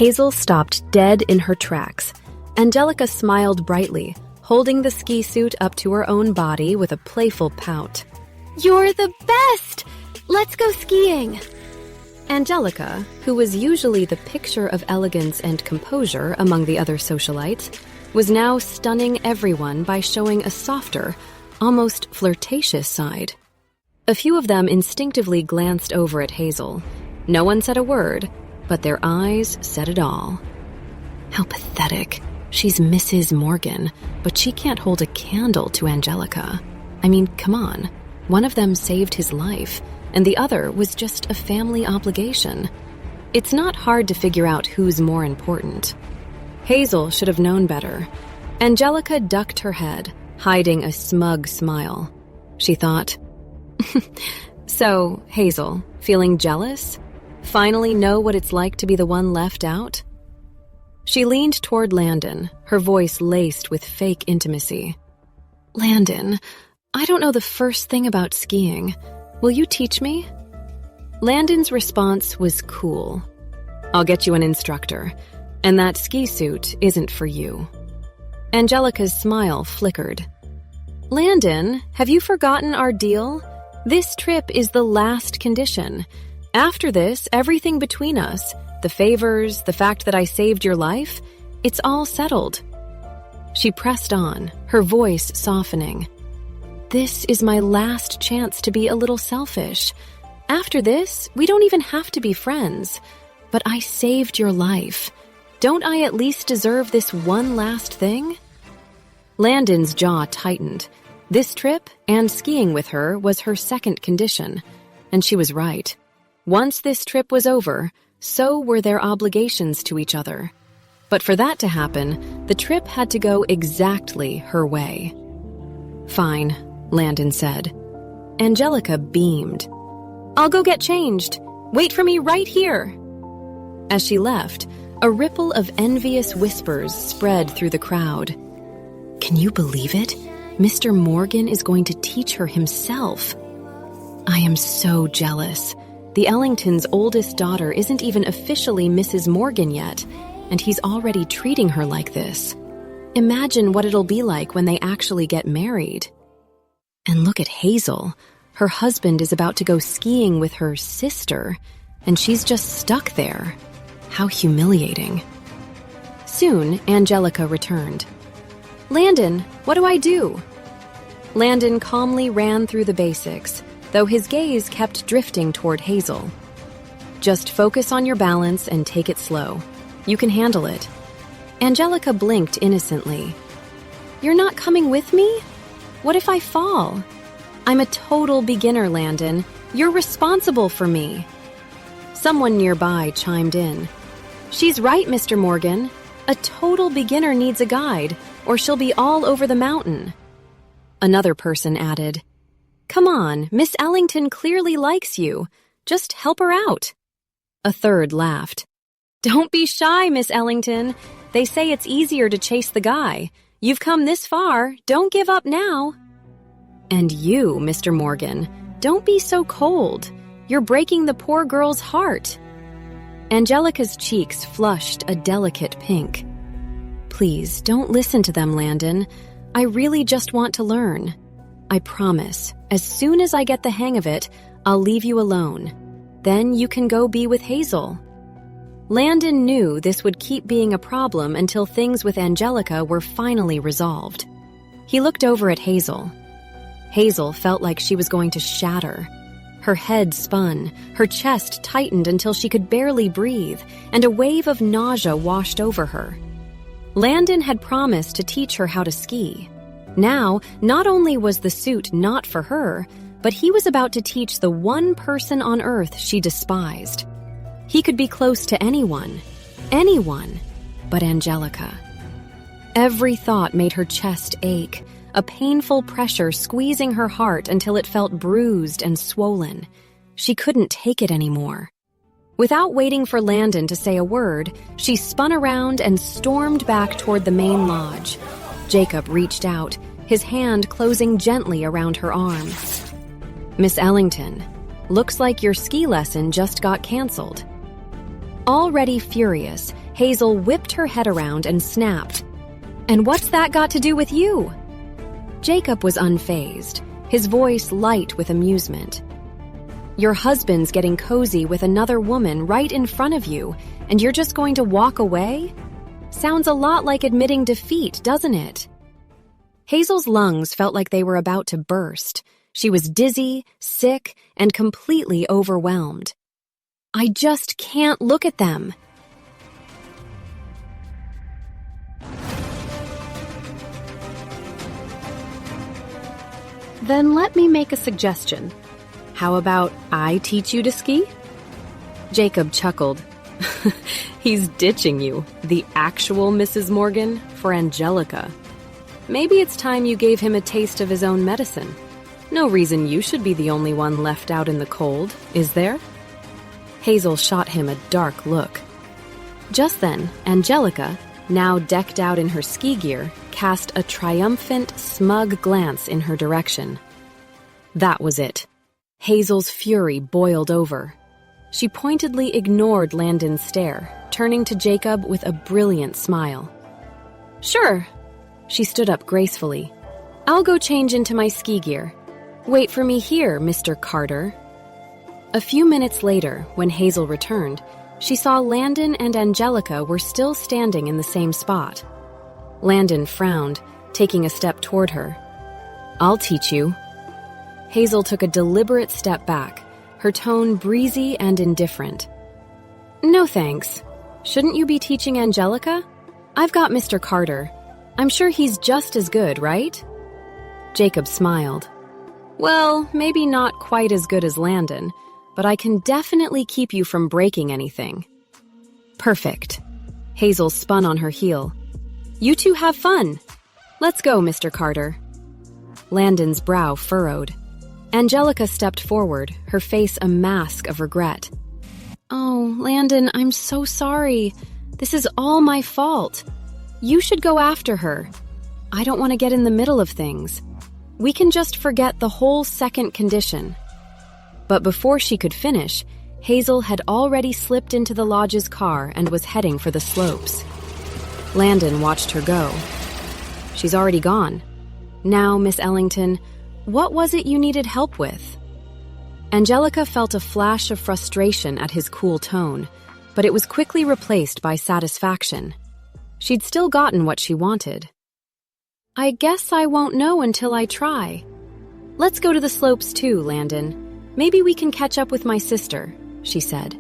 Hazel stopped dead in her tracks. Angelica smiled brightly, holding the ski suit up to her own body with a playful pout. "You're the best! Let's go skiing!" Angelica, who was usually the picture of elegance and composure among the other socialites, was now stunning everyone by showing a softer, almost flirtatious side. A few of them instinctively glanced over at Hazel. No one said a word, but their eyes said it all. How pathetic. She's Mrs. Morgan, but she can't hold a candle to Angelica. I mean, come on. One of them saved his life, and the other was just a family obligation. It's not hard to figure out who's more important. Hazel should have known better. Angelica ducked her head, hiding a smug smile. She thought, "So, Hazel, feeling jealous? Finally know what it's like to be the one left out?" She leaned toward Landon, her voice laced with fake intimacy. "Landon, I don't know the first thing about skiing. Will you teach me?" Landon's response was cool. "I'll get you an instructor, and that ski suit isn't for you." Angelica's smile flickered. "Landon, have you forgotten our deal? This trip is the last condition. After this, everything between us, the favors, the fact that I saved your life, it's all settled." She pressed on, her voice softening. "This is my last chance to be a little selfish. After this, we don't even have to be friends. But I saved your life. Don't I at least deserve this one last thing?" Landon's jaw tightened. This trip and skiing with her was her second condition, and she was right. Once this trip was over, so were their obligations to each other. But for that to happen, the trip had to go exactly her way. "Fine," Landon said. Angelica beamed. "I'll go get changed. Wait for me right here." As she left, a ripple of envious whispers spread through the crowd. Can you believe it? Mr. Morgan is going to teach her himself. I am so jealous. The Ellingtons' oldest daughter isn't even officially Mrs. Morgan yet, and he's already treating her like this. Imagine what it'll be like when they actually get married. And look at Hazel. Her husband is about to go skiing with her sister, and she's just stuck there. How humiliating. Soon, Angelica returned. "Landon, what do I do?" Landon calmly ran through the basics, though his gaze kept drifting toward Hazel. "Just focus on your balance and take it slow. You can handle it." Angelica blinked innocently. "You're not coming with me? What if I fall?" "I'm a total beginner, Landon. You're responsible for me." Someone nearby chimed in. "She's right, Mr. Morgan. A total beginner needs a guide, or she'll be all over the mountain." Another person added, "Come on, Miss Ellington clearly likes you. Just help her out." A third laughed. "Don't be shy, Miss Ellington. They say it's easier to chase the guy. You've come this far. Don't give up now." "And you, Mr. Morgan, don't be so cold. You're breaking the poor girl's heart." Angelica's cheeks flushed a delicate pink. "Please, don't listen to them, Landon. I really just want to learn. I promise, as soon as I get the hang of it, I'll leave you alone. Then you can go be with Hazel." Landon knew this would keep being a problem until things with Angelica were finally resolved. He looked over at Hazel. Hazel felt like she was going to shatter. Her head spun, her chest tightened until she could barely breathe, and a wave of nausea washed over her. Landon had promised to teach her how to ski. Now, not only was the suit not for her, but he was about to teach the one person on earth she despised. He could be close to anyone but Angelica. Every thought made her chest ache, a painful pressure squeezing her heart until it felt bruised and swollen. She couldn't take it anymore. Without waiting for Landon to say a word, she spun around and stormed back toward the main lodge. Jacob reached out, his hand closing gently around her arm. "Miss Ellington, looks like your ski lesson just got canceled." Already furious, Hazel whipped her head around and snapped. "And what's that got to do with you?" Jacob was unfazed, his voice light with amusement. "Your husband's getting cozy with another woman right in front of you, and you're just going to walk away? Sounds a lot like admitting defeat, doesn't it?" Hazel's lungs felt like they were about to burst. She was dizzy, sick, and completely overwhelmed. "I just can't look at them." "Then let me make a suggestion. How about I teach you to ski?" Jacob chuckled. He's ditching you, the actual Mrs. Morgan, for Angelica. Maybe it's time you gave him a taste of his own medicine. No reason you should be the only one left out in the cold, is there? Hazel shot him a dark look. Just then, Angelica, now decked out in her ski gear, cast a triumphant, smug glance in her direction. That was it. Hazel's fury boiled over. She pointedly ignored Landon's stare, turning to Jacob with a brilliant smile. "Sure." She stood up gracefully. "I'll go change into my ski gear. Wait for me here, Mr. Carter." A few minutes later, when Hazel returned, she saw Landon and Angelica were still standing in the same spot. Landon frowned, taking a step toward her. "I'll teach you." Hazel took a deliberate step back, her tone breezy and indifferent. "No thanks. Shouldn't you be teaching Angelica? I've got Mr. Carter. I'm sure he's just as good, right?" Jacob smiled. "Well, maybe not quite as good as Landon, but I can definitely keep you from breaking anything." "Perfect." Hazel spun on her heel. "You two have fun. Let's go, Mr. Carter." Landon's brow furrowed. Angelica stepped forward, her face a mask of regret. "Oh, Landon, I'm so sorry. This is all my fault. You should go after her. I don't want to get in the middle of things. We can just forget the whole second condition." But before she could finish, Hazel had already slipped into the lodge's car and was heading for the slopes. Landon watched her go. "She's already gone. Now, Miss Ellington, what was it you needed help with?" Angelica felt a flash of frustration at his cool tone, but it was quickly replaced by satisfaction. She'd still gotten what she wanted. "I guess I won't know until I try. Let's go to the slopes too, Landon. Maybe we can catch up with my sister," she said.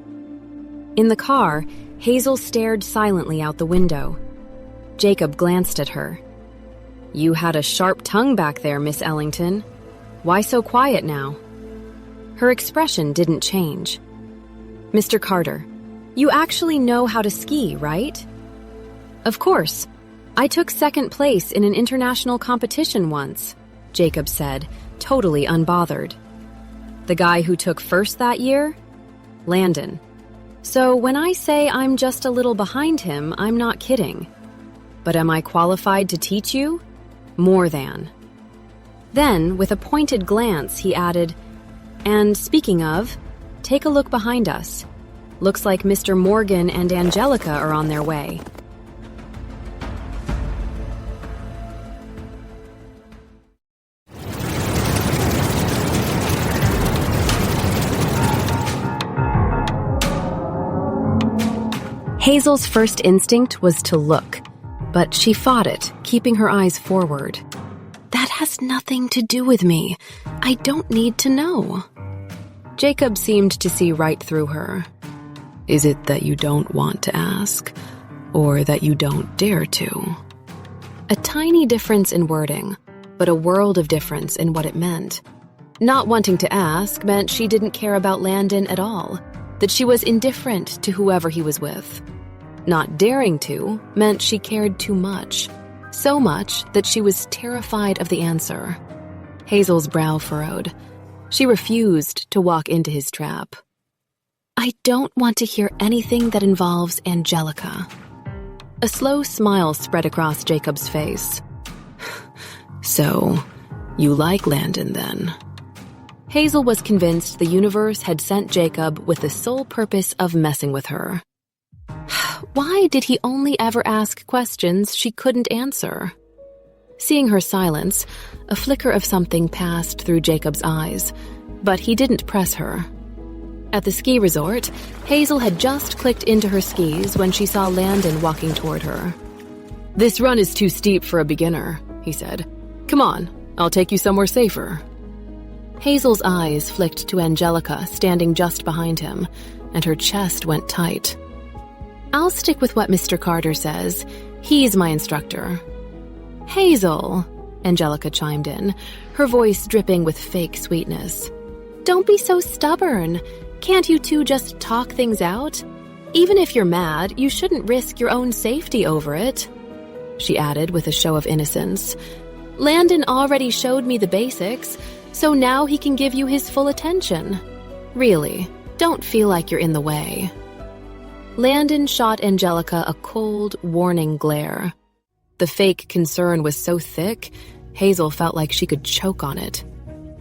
In the car, Hazel stared silently out the window. Jacob glanced at her. "You had a sharp tongue back there, Miss Ellington. Why so quiet now?" Her expression didn't change. "Mr. Carter, you actually know how to ski, right?" "Of course. I took second place in an international competition once," Jacob said, totally unbothered. "The guy who took first that year?" "Landon. So when I say I'm just a little behind him, I'm not kidding. But am I qualified to teach you? More than." Then, with a pointed glance, he added, "And speaking of, take a look behind us. Looks like Mr. Morgan and Angelica are on their way." Hazel's first instinct was to look, but she fought it, keeping her eyes forward. "That has nothing to do with me. I don't need to know." Jacob seemed to see right through her. "Is it that you don't want to ask, or that you don't dare to?" A tiny difference in wording, but a world of difference in what it meant. Not wanting to ask meant she didn't care about Landon at all, that she was indifferent to whoever he was with. Not daring to meant she cared too much, so much that she was terrified of the answer. Hazel's brow furrowed. She refused to walk into his trap. "I don't want to hear anything that involves Angelica." A slow smile spread across Jacob's face. "So, you like Landon then?" Hazel was convinced the universe had sent Jacob with the sole purpose of messing with her. Why did he only ever ask questions she couldn't answer? Seeing her silence, a flicker of something passed through Jacob's eyes, but he didn't press her. At the ski resort, Hazel had just clicked into her skis when she saw Landon walking toward her. "This run is too steep for a beginner," he said. "Come on, I'll take you somewhere safer." Hazel's eyes flicked to Angelica standing just behind him, and her chest went tight. "I'll stick with what Mr. Carter says. He's my instructor." "Hazel," Angelica chimed in, her voice dripping with fake sweetness. "Don't be so stubborn. Can't you two just talk things out? Even if you're mad, you shouldn't risk your own safety over it," she added with a show of innocence. "Landon already showed me the basics, so now he can give you his full attention. Really, don't feel like you're in the way." Landon shot Angelica a cold, warning glare. The fake concern was so thick, Hazel felt like she could choke on it.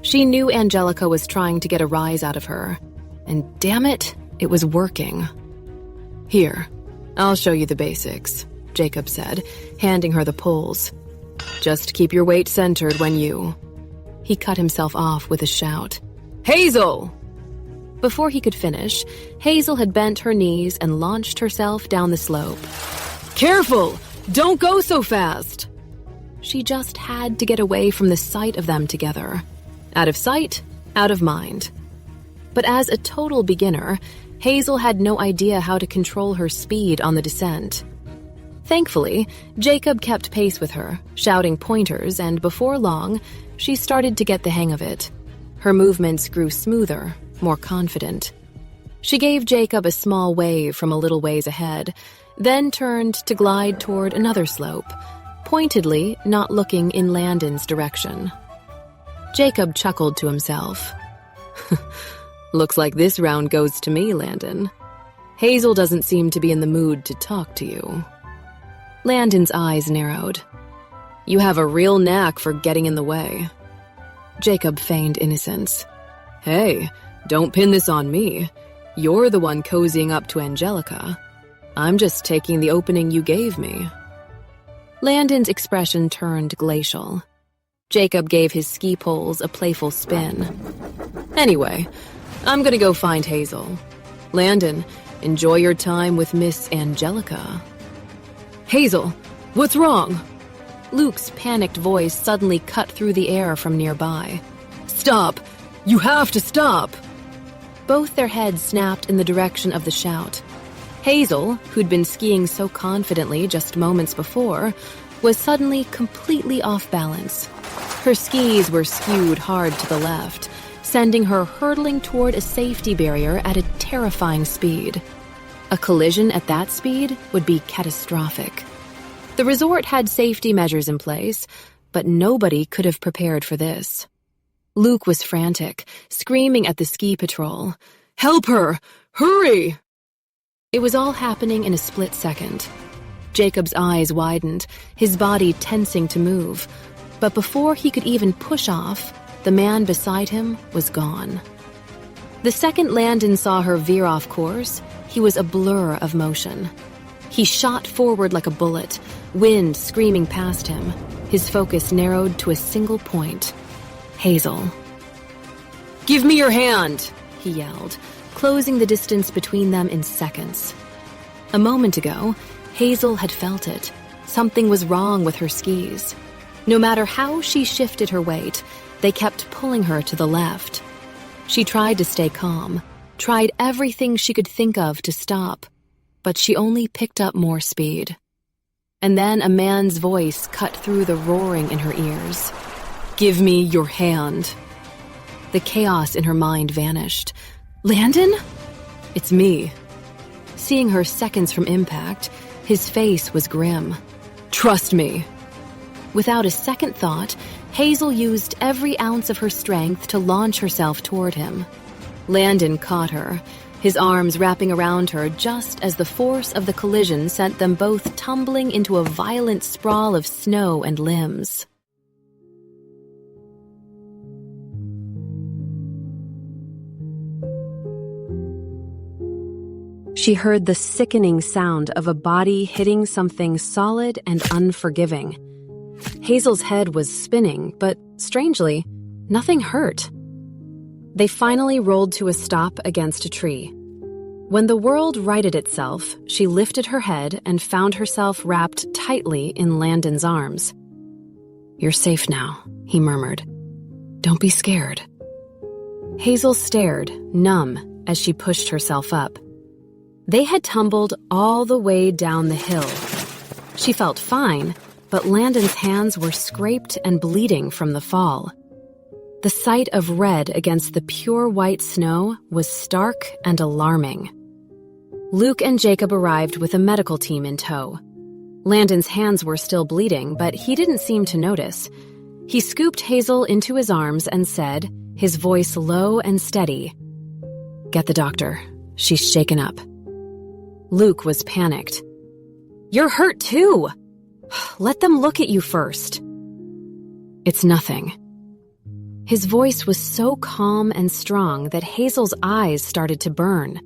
She knew Angelica was trying to get a rise out of her, and damn it, it was working. "Here, I'll show you the basics," Jacob said, handing her the poles. "Just keep your weight centered when you—" He cut himself off with a shout. "Hazel!" Before he could finish, Hazel had bent her knees and launched herself down the slope. "Careful! Don't go so fast!" She just had to get away from the sight of them together. Out of sight, out of mind. But as a total beginner, Hazel had no idea how to control her speed on the descent. Thankfully, Jacob kept pace with her, shouting pointers, and before long, she started to get the hang of it. Her movements grew smoother, more confident. She gave Jacob a small wave from a little ways ahead, then turned to glide toward another slope, pointedly not looking in Landon's direction. Jacob chuckled to himself. "Looks like this round goes to me, Landon. Hazel doesn't seem to be in the mood to talk to you." Landon's eyes narrowed. "You have a real knack for getting in the way." Jacob feigned innocence. "Hey, don't pin this on me. You're the one cozying up to Angelica. I'm just taking the opening you gave me." Landon's expression turned glacial. Jacob gave his ski poles a playful spin. "Anyway, I'm gonna go find Hazel. Landon, enjoy your time with Miss Angelica." "Hazel, what's wrong?" Luke's panicked voice suddenly cut through the air from nearby. "Stop! You have to stop!" Both their heads snapped in the direction of the shout. Hazel, who'd been skiing so confidently just moments before, was suddenly completely off balance. Her skis were skewed hard to the left, sending her hurtling toward a safety barrier at a terrifying speed. A collision at that speed would be catastrophic. The resort had safety measures in place, but nobody could have prepared for this. Luke was frantic, screaming at the ski patrol. "Help her! Hurry!" It was all happening in a split second. Jacob's eyes widened, his body tensing to move. But before he could even push off, the man beside him was gone. The second Landon saw her veer off course, he was a blur of motion. He shot forward like a bullet, wind screaming past him, his focus narrowed to a single point. Hazel. "Give me your hand!" he yelled, closing the distance between them in seconds. A moment ago, Hazel had felt it. Something was wrong with her skis. No matter how she shifted her weight, they kept pulling her to the left. She tried to stay calm, tried everything she could think of to stop, but she only picked up more speed. And then a man's voice cut through the roaring in her ears. "Give me your hand." The chaos in her mind vanished. "Landon?" "It's me." Seeing her seconds from impact, his face was grim. "Trust me." Without a second thought, Hazel used every ounce of her strength to launch herself toward him. Landon caught her, his arms wrapping around her just as the force of the collision sent them both tumbling into a violent sprawl of snow and limbs. She heard the sickening sound of a body hitting something solid and unforgiving. Hazel's head was spinning, but strangely, nothing hurt. They finally rolled to a stop against a tree. When the world righted itself, she lifted her head and found herself wrapped tightly in Landon's arms. "You're safe now," he murmured. "Don't be scared." Hazel stared, numb, as she pushed herself up. They had tumbled all the way down the hill. She felt fine, but Landon's hands were scraped and bleeding from the fall. The sight of red against the pure white snow was stark and alarming. Luke and Jacob arrived with a medical team in tow. Landon's hands were still bleeding, but he didn't seem to notice. He scooped Hazel into his arms and said, his voice low and steady, "Get the doctor. She's shaken up." Luke was panicked. "You're hurt too! Let them look at you first." "It's nothing." His voice was so calm and strong that Hazel's eyes started to burn.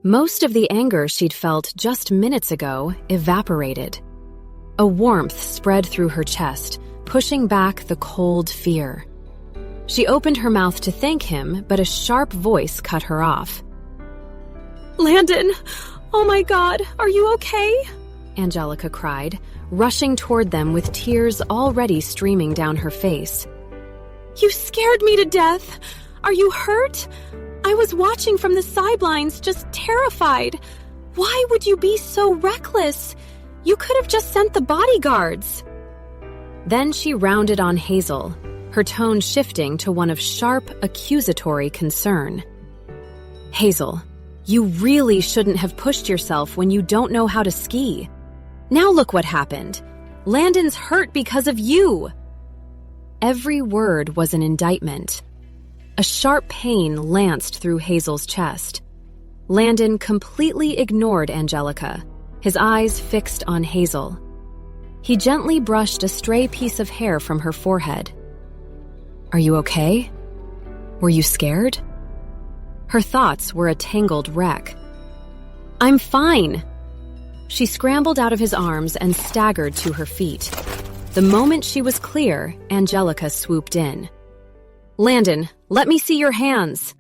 Most of the anger she'd felt just minutes ago evaporated. A warmth spread through her chest, pushing back the cold fear. She opened her mouth to thank him, but a sharp voice cut her off. "Landon! Oh my God, are you okay?" Angelica cried, rushing toward them with tears already streaming down her face. "You scared me to death! Are you hurt? I was watching from the sidelines, just terrified. Why would you be so reckless? You could have just sent the bodyguards." Then she rounded on Hazel, her tone shifting to one of sharp, accusatory concern. "Hazel, you really shouldn't have pushed yourself when you don't know how to ski. Now look what happened. Landon's hurt because of you." Every word was an indictment. A sharp pain lanced through Hazel's chest. Landon completely ignored Angelica, his eyes fixed on Hazel. He gently brushed a stray piece of hair from her forehead. "Are you okay? Were you scared?" Her thoughts were a tangled wreck. "I'm fine." She scrambled out of his arms and staggered to her feet. The moment she was clear, Angelica swooped in. "Landon, let me see your hands."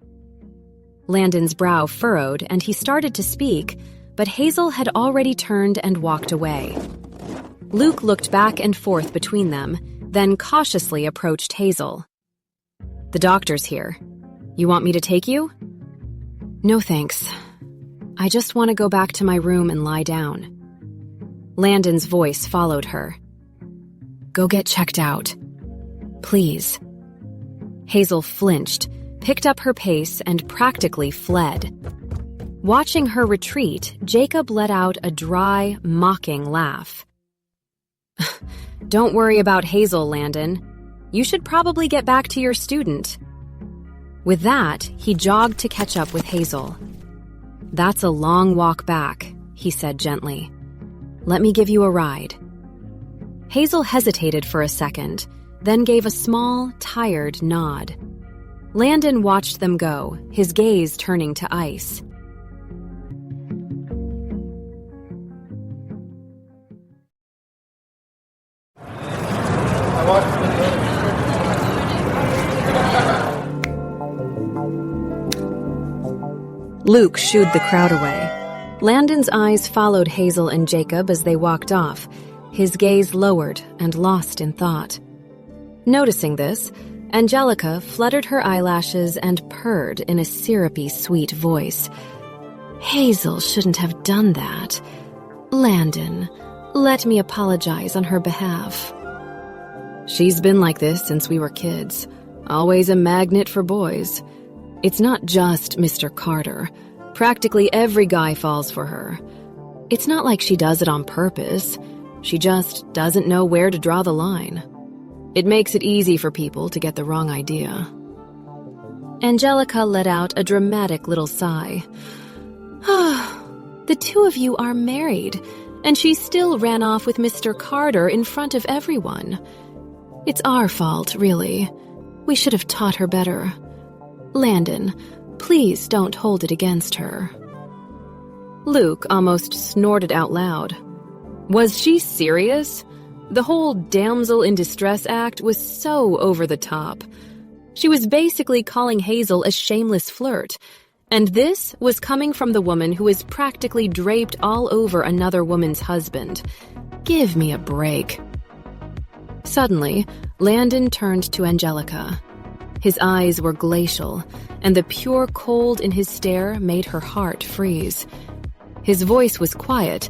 Landon's brow furrowed and he started to speak, but Hazel had already turned and walked away. Luke looked back and forth between them, then cautiously approached Hazel. "The doctor's here. You want me to take you?" "No thanks. I just want to go back to my room and lie down." Landon's voice followed her. "Go get checked out. Please." Hazel flinched, picked up her pace, and practically fled. Watching her retreat, Jacob let out a dry, mocking laugh. "Don't worry about Hazel, Landon. You should probably get back to your student." With that, he jogged to catch up with Hazel. "That's a long walk back," he said gently. "Let me give you a ride." Hazel hesitated for a second, then gave a small, tired nod. Landon watched them go, his gaze turning to ice. Luke shooed the crowd away. Landon's eyes followed Hazel and Jacob as they walked off, his gaze lowered and lost in thought. Noticing this, Angelica fluttered her eyelashes and purred in a syrupy, sweet voice. "Hazel shouldn't have done that. Landon, let me apologize on her behalf." "She's been like this since we were kids. Always a magnet for boys. It's not just Mr. Carter. Practically every guy falls for her. It's not like she does it on purpose. She just doesn't know where to draw the line. It makes it easy for people to get the wrong idea." Angelica let out a dramatic little sigh. "The two of you are married, and she still ran off with Mr. Carter in front of everyone. It's our fault, really. We should have taught her better. Landon, please don't hold it against her." Luke almost snorted out loud. Was she serious? The whole damsel in distress act was so over the top. She was basically calling Hazel a shameless flirt, and this was coming from the woman who is practically draped all over another woman's husband. Give me a break. Suddenly, Landon turned to Angelica. His eyes were glacial, and the pure cold in his stare made her heart freeze. His voice was quiet,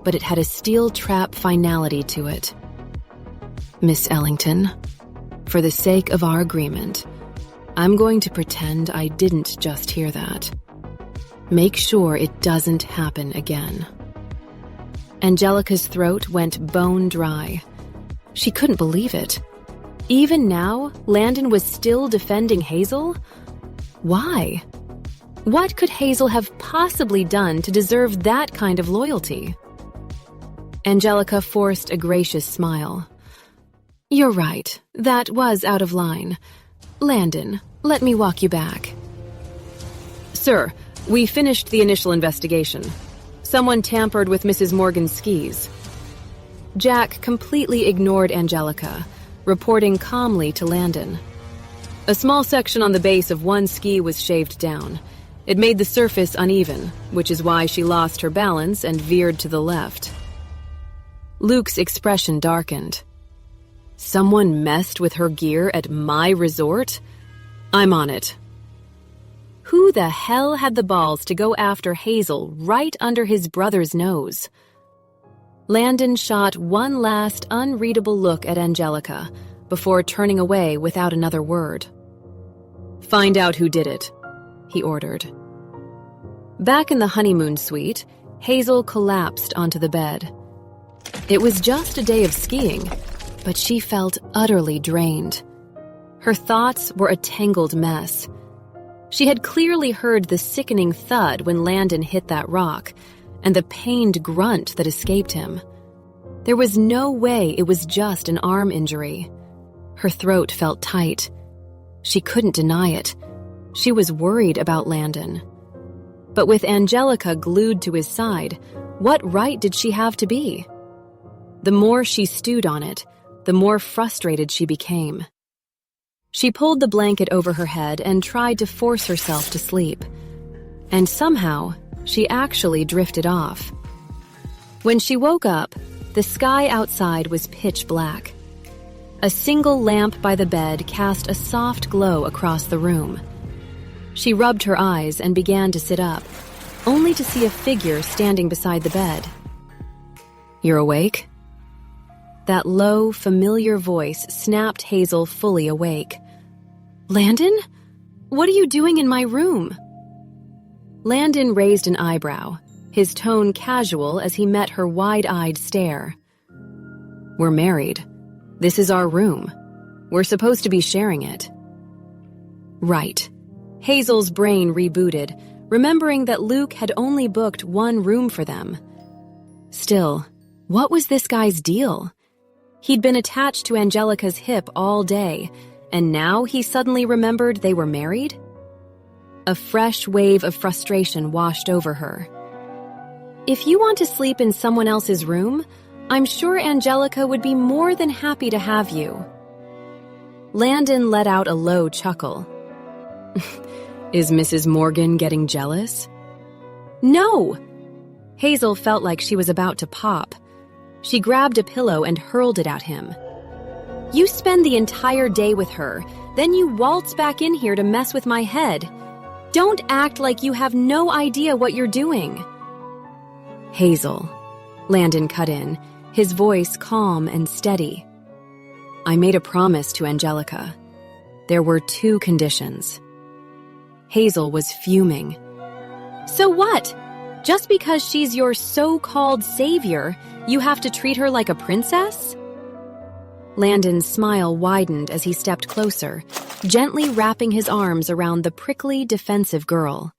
but it had a steel trap finality to it. Miss Ellington, for the sake of our agreement, I'm going to pretend I didn't just hear that. Make sure it doesn't happen again. Angelica's throat went bone dry. She couldn't believe it. Even now, Landon was still defending Hazel? Why? What could Hazel have possibly done to deserve that kind of loyalty? Angelica forced a gracious smile. You're right, that was out of line. Landon, let me walk you back. Sir, we finished the initial investigation. Someone tampered with Mrs. Morgan's skis. Jack completely ignored Angelica, reporting calmly to Landon. A small section on the base of one ski was shaved down. It made the surface uneven, which is why she lost her balance and veered to the left. Luke's expression darkened. Someone messed with her gear at my resort? I'm on it. Who the hell had the balls to go after Hazel right under his brother's nose? Landon shot one last unreadable look at Angelica before turning away without another word. Find out who did it, he ordered. Back in the honeymoon suite, Hazel collapsed onto the bed. It was just a day of skiing, but she felt utterly drained. Her thoughts were a tangled mess. She had clearly heard the sickening thud when Landon hit that rock, and the pained grunt that escaped him. There was no way it was just an arm injury. Her throat felt tight. She couldn't deny it. She was worried about Landon. But with Angelica glued to his side, what right did she have to be? The more she stewed on it, the more frustrated she became. She pulled the blanket over her head and tried to force herself to sleep. And somehow, she actually drifted off. When she woke up, the sky outside was pitch black. A single lamp by the bed cast a soft glow across the room. She rubbed her eyes and began to sit up, only to see a figure standing beside the bed. You're awake? That low, familiar voice snapped Hazel fully awake. Landon? What are you doing in my room? Landon raised an eyebrow, his tone casual as he met her wide-eyed stare. We're married. This is our room. We're supposed to be sharing it. Right. Hazel's brain rebooted, remembering that Luke had only booked one room for them. Still, what was this guy's deal? He'd been attached to Angelica's hip all day, and now he suddenly remembered they were married? A fresh wave of frustration washed over her. If you want to sleep in someone else's room, I'm sure Angelica would be more than happy to have you. Landon let out a low chuckle. Is Mrs. Morgan getting jealous? No! Hazel felt like she was about to pop. She grabbed a pillow and hurled it at him. You spend the entire day with her, then you waltz back in here to mess with my head. Don't act like you have no idea what you're doing. Hazel, Landon cut in, his voice calm and steady. I made a promise to Angelica. There were 2 conditions. Hazel was fuming. So what? Just because she's your so-called savior, you have to treat her like a princess? Landon's smile widened as he stepped closer, gently wrapping his arms around the prickly, defensive girl.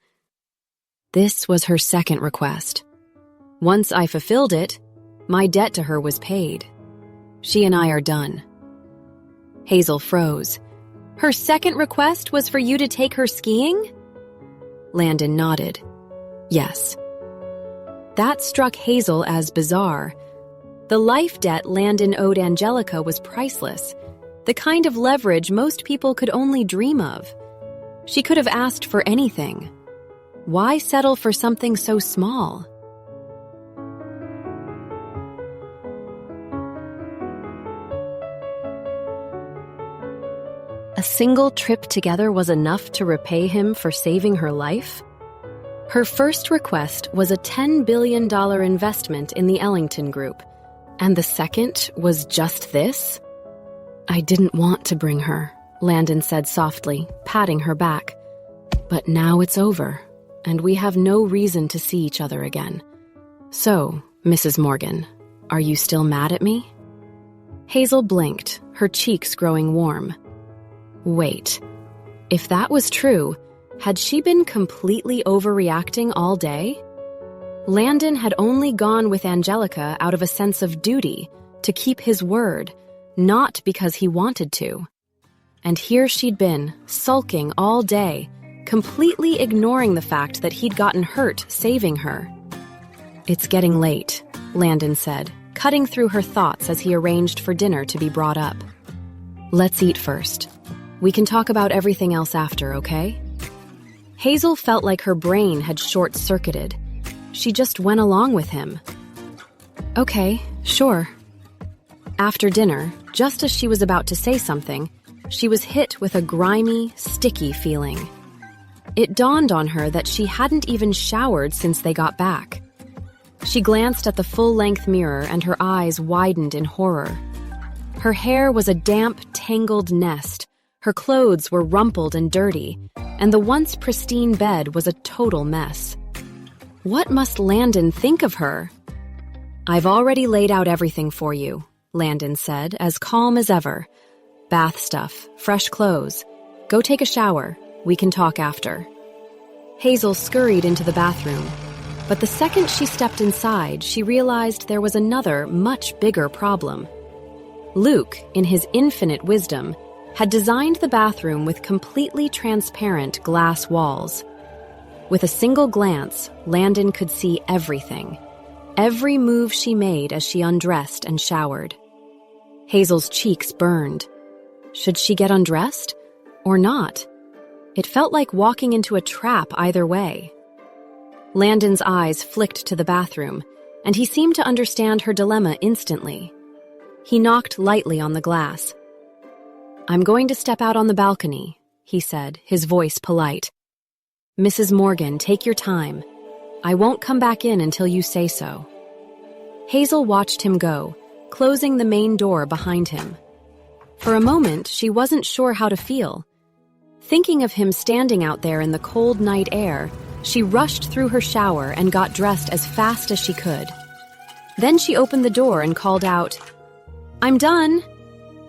This was her second request. Once I fulfilled it, my debt to her was paid. She and I are done. Hazel froze. Her second request was for you to take her skiing? Landon nodded. Yes. That struck Hazel as bizarre. The life debt Landon owed Angelica was priceless, the kind of leverage most people could only dream of. She could have asked for anything. Why settle for something so small? A single trip together was enough to repay him for saving her life? Her first request was a $10 billion investment in the Ellington Group, and the second was just this? I didn't want to bring her, Landon said softly, patting her back. But now it's over, and we have no reason to see each other again. So, Mrs. Morgan, are you still mad at me? Hazel blinked, her cheeks growing warm. Wait, if that was true, had she been completely overreacting all day? Landon had only gone with Angelica out of a sense of duty, to keep his word, not because he wanted to. And here she'd been, sulking all day, completely ignoring the fact that he'd gotten hurt saving her. It's getting late, Landon said, cutting through her thoughts as he arranged for dinner to be brought up. Let's eat first. We can talk about everything else after, okay? Hazel felt like her brain had short-circuited. She just went along with him. Okay, sure. After dinner, just as she was about to say something, she was hit with a grimy, sticky feeling. It dawned on her that she hadn't even showered since they got back. She glanced at the full-length mirror and her eyes widened in horror. Her hair was a damp, tangled nest, her clothes were rumpled and dirty, and the once pristine bed was a total mess. What must Landon think of her? I've already laid out everything for you, Landon said, as calm as ever. Bath stuff, fresh clothes. Go take a shower. We can talk after. Hazel scurried into the bathroom, but the second she stepped inside, she realized there was another, much bigger problem. Luke, in his infinite wisdom, had designed the bathroom with completely transparent glass walls. With a single glance, Landon could see everything. Every move she made as she undressed and showered. Hazel's cheeks burned. Should she get undressed? Or not? It felt like walking into a trap either way. Landon's eyes flicked to the bathroom, and he seemed to understand her dilemma instantly. He knocked lightly on the glass. I'm going to step out on the balcony, he said, his voice polite. Mrs. Morgan, take your time. I won't come back in until you say so. Hazel watched him go, closing the main door behind him. For a moment, she wasn't sure how to feel. Thinking of him standing out there in the cold night air, she rushed through her shower and got dressed as fast as she could. Then she opened the door and called out, I'm done.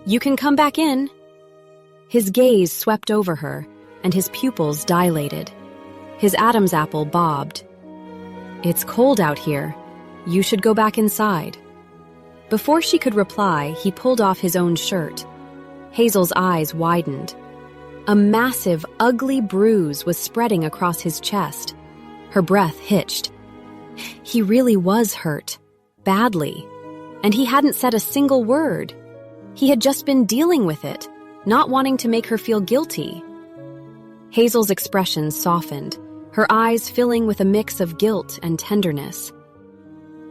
You can come back in. His gaze swept over her, and his pupils dilated. His Adam's apple bobbed. It's cold out here. You should go back inside. Before she could reply, he pulled off his own shirt. Hazel's eyes widened. A massive, ugly bruise was spreading across his chest. Her breath hitched. He really was hurt. Badly. And he hadn't said a single word. He had just been dealing with it, not wanting to make her feel guilty. Hazel's expression softened, her eyes filling with a mix of guilt and tenderness.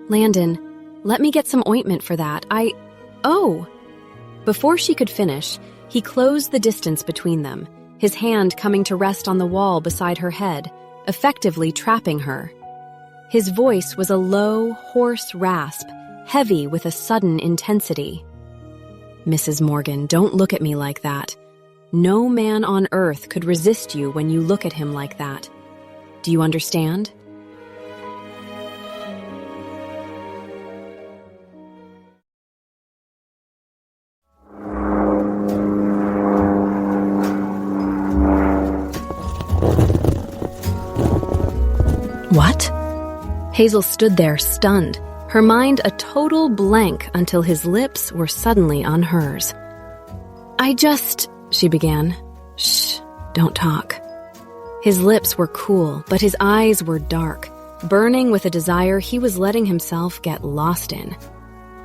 Landon, let me get some ointment for that. Oh! Before she could finish, he closed the distance between them, his hand coming to rest on the wall beside her head, effectively trapping her. His voice was a low, hoarse rasp, heavy with a sudden intensity. Mrs. Morgan, don't look at me like that. No man on earth could resist you when you look at him like that. Do you understand? What? Hazel stood there, stunned, her mind a total blank until his lips were suddenly on hers. She began. Shh, don't talk. His lips were cool, but his eyes were dark, burning with a desire he was letting himself get lost in.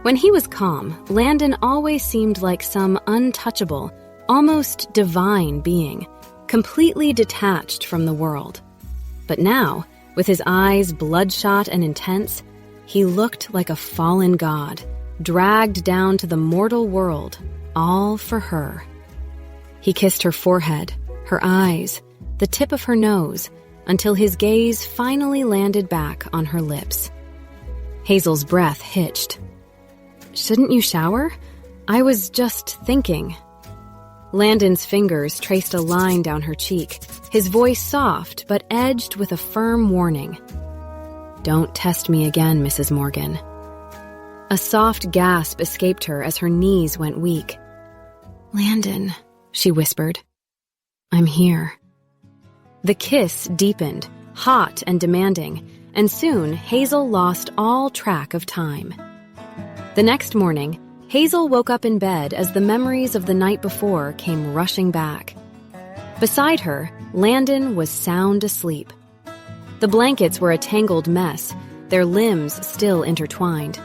When he was calm, Landon always seemed like some untouchable, almost divine being, completely detached from the world. But now, with his eyes bloodshot and intense, he looked like a fallen god, dragged down to the mortal world, all for her. He kissed her forehead, her eyes, the tip of her nose, until his gaze finally landed back on her lips. Hazel's breath hitched. "Shouldn't you shower? I was just thinking." Landon's fingers traced a line down her cheek, his voice soft but edged with a firm warning. "Don't test me again, Mrs. Morgan." A soft gasp escaped her as her knees went weak. "Landon," she whispered. "I'm here." The kiss deepened, hot and demanding, and soon Hazel lost all track of time. The next morning, Hazel woke up in bed as the memories of the night before came rushing back. Beside her, Landon was sound asleep. The blankets were a tangled mess, their limbs still intertwined.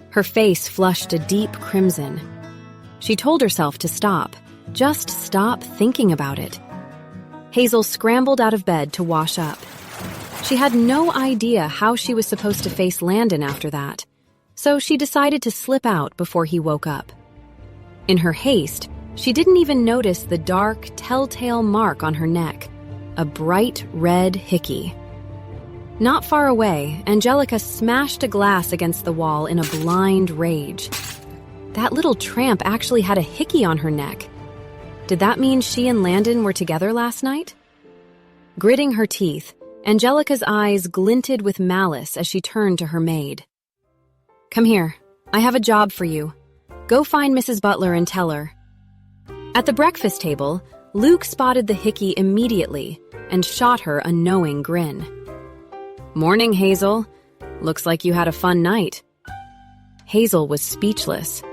Her face flushed a deep crimson. She told herself to stop, just stop thinking about it. Hazel scrambled out of bed to wash up. She had no idea how she was supposed to face Landon after that, so she decided to slip out before he woke up. In her haste, she didn't even notice the dark, telltale mark on her neck, a bright red hickey. Not far away, Angelica smashed a glass against the wall in a blind rage. That little tramp actually had a hickey on her neck. Did that mean she and Landon were together last night? Gritting her teeth, Angelica's eyes glinted with malice as she turned to her maid. "Come here. I have a job for you. Go find Mrs. Butler and tell her." At the breakfast table, Luke spotted the hickey immediately and shot her a knowing grin. "Morning, Hazel. Looks like you had a fun night." Hazel was speechless.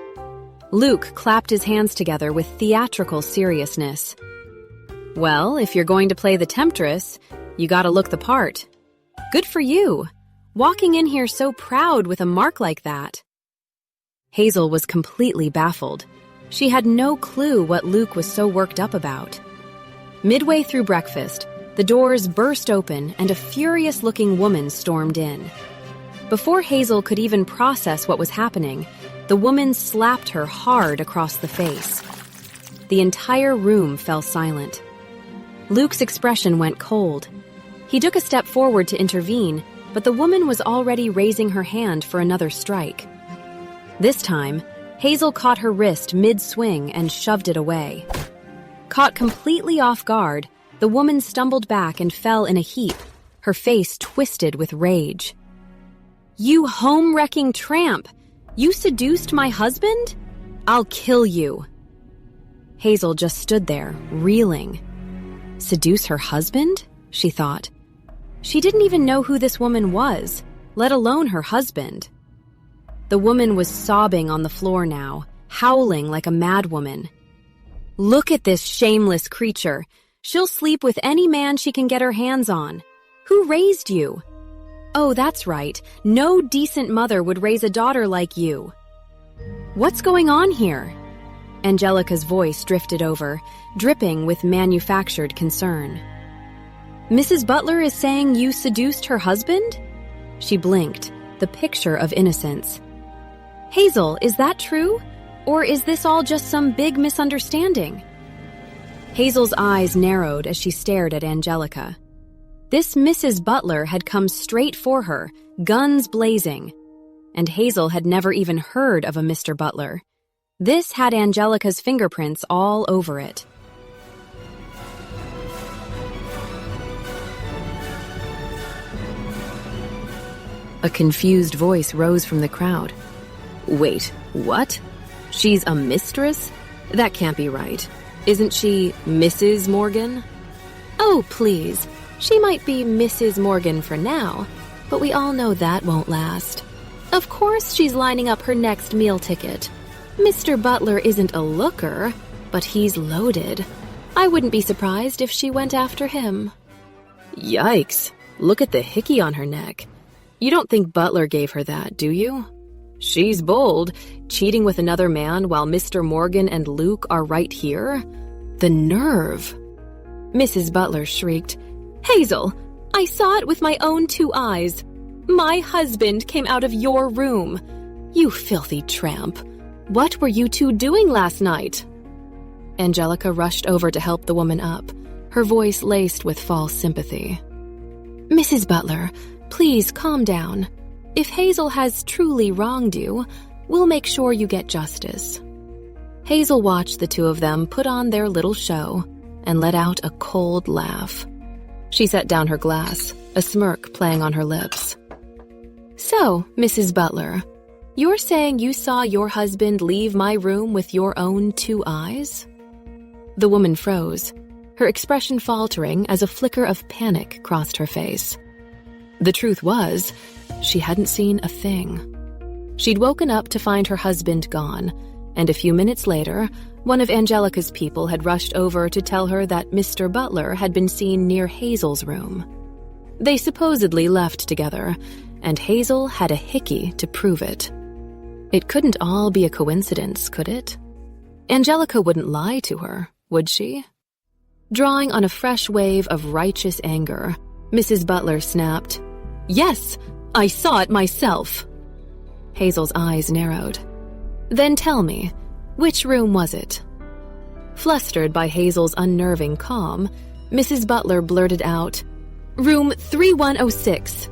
Luke clapped his hands together with theatrical seriousness. "Well, if you're going to play the temptress, you gotta look the part. Good for you, walking in here so proud with a mark like that." Hazel was completely baffled. She had no clue what Luke was so worked up about. Midway through breakfast, the doors burst open and a furious-looking woman stormed in. Before Hazel could even process what was happening, the woman slapped her hard across the face. The entire room fell silent. Luke's expression went cold. He took a step forward to intervene, but the woman was already raising her hand for another strike. This time, Hazel caught her wrist mid-swing and shoved it away. Caught completely off guard, the woman stumbled back and fell in a heap, her face twisted with rage. "You home-wrecking tramp! You seduced my husband? I'll kill you!" Hazel just stood there, reeling. Seduce her husband? She thought. She didn't even know who this woman was, let alone her husband. The woman was sobbing on the floor now, howling like a madwoman. "Look at this shameless creature. She'll sleep with any man she can get her hands on. Who raised you? Oh, that's right. No decent mother would raise a daughter like you. What's going on here?" Angelica's voice drifted over, dripping with manufactured concern. "Mrs. Butler is saying you seduced her husband?" She blinked, the picture of innocence. "Hazel, is that true? Or is this all just some big misunderstanding?" Hazel's eyes narrowed as she stared at Angelica. This Mrs. Butler had come straight for her, guns blazing. And Hazel had never even heard of a Mr. Butler. This had Angelica's fingerprints all over it. A confused voice rose from the crowd. "Wait, what? She's a mistress? That can't be right. Isn't she Mrs. Morgan?" "Oh, please. She might be Mrs. Morgan for now, but we all know that won't last. Of course she's lining up her next meal ticket. Mr. Butler isn't a looker, but he's loaded. I wouldn't be surprised if she went after him." "Yikes. Look at the hickey on her neck. You don't think Butler gave her that, do you? She's bold, cheating with another man while Mr. Morgan and Luke are right here. The nerve. Mrs. Butler shrieked, "Hazel, I saw it with my own 2 eyes. My husband came out of your room. You filthy tramp. What were you 2 doing last night?" Angelica rushed over to help the woman up, her voice laced with false sympathy. "Mrs. Butler, please calm down. If Hazel has truly wronged you, we'll make sure you get justice." Hazel watched the 2 of them put on their little show and let out a cold laugh. She set down her glass, a smirk playing on her lips. "So, Mrs. Butler, you're saying you saw your husband leave my room with your own 2 eyes?" The woman froze, her expression faltering as a flicker of panic crossed her face. The truth was, she hadn't seen a thing. She'd woken up to find her husband gone, and a few minutes later, one of Angelica's people had rushed over to tell her that Mr. Butler had been seen near Hazel's room. They supposedly left together, and Hazel had a hickey to prove it. It couldn't all be a coincidence, could it? Angelica wouldn't lie to her, would she? Drawing on a fresh wave of righteous anger, Mrs. Butler snapped, "Yes, I saw it myself." Hazel's eyes narrowed. "Then tell me, which room was it?" Flustered by Hazel's unnerving calm, Mrs. Butler blurted out, "Room 3106.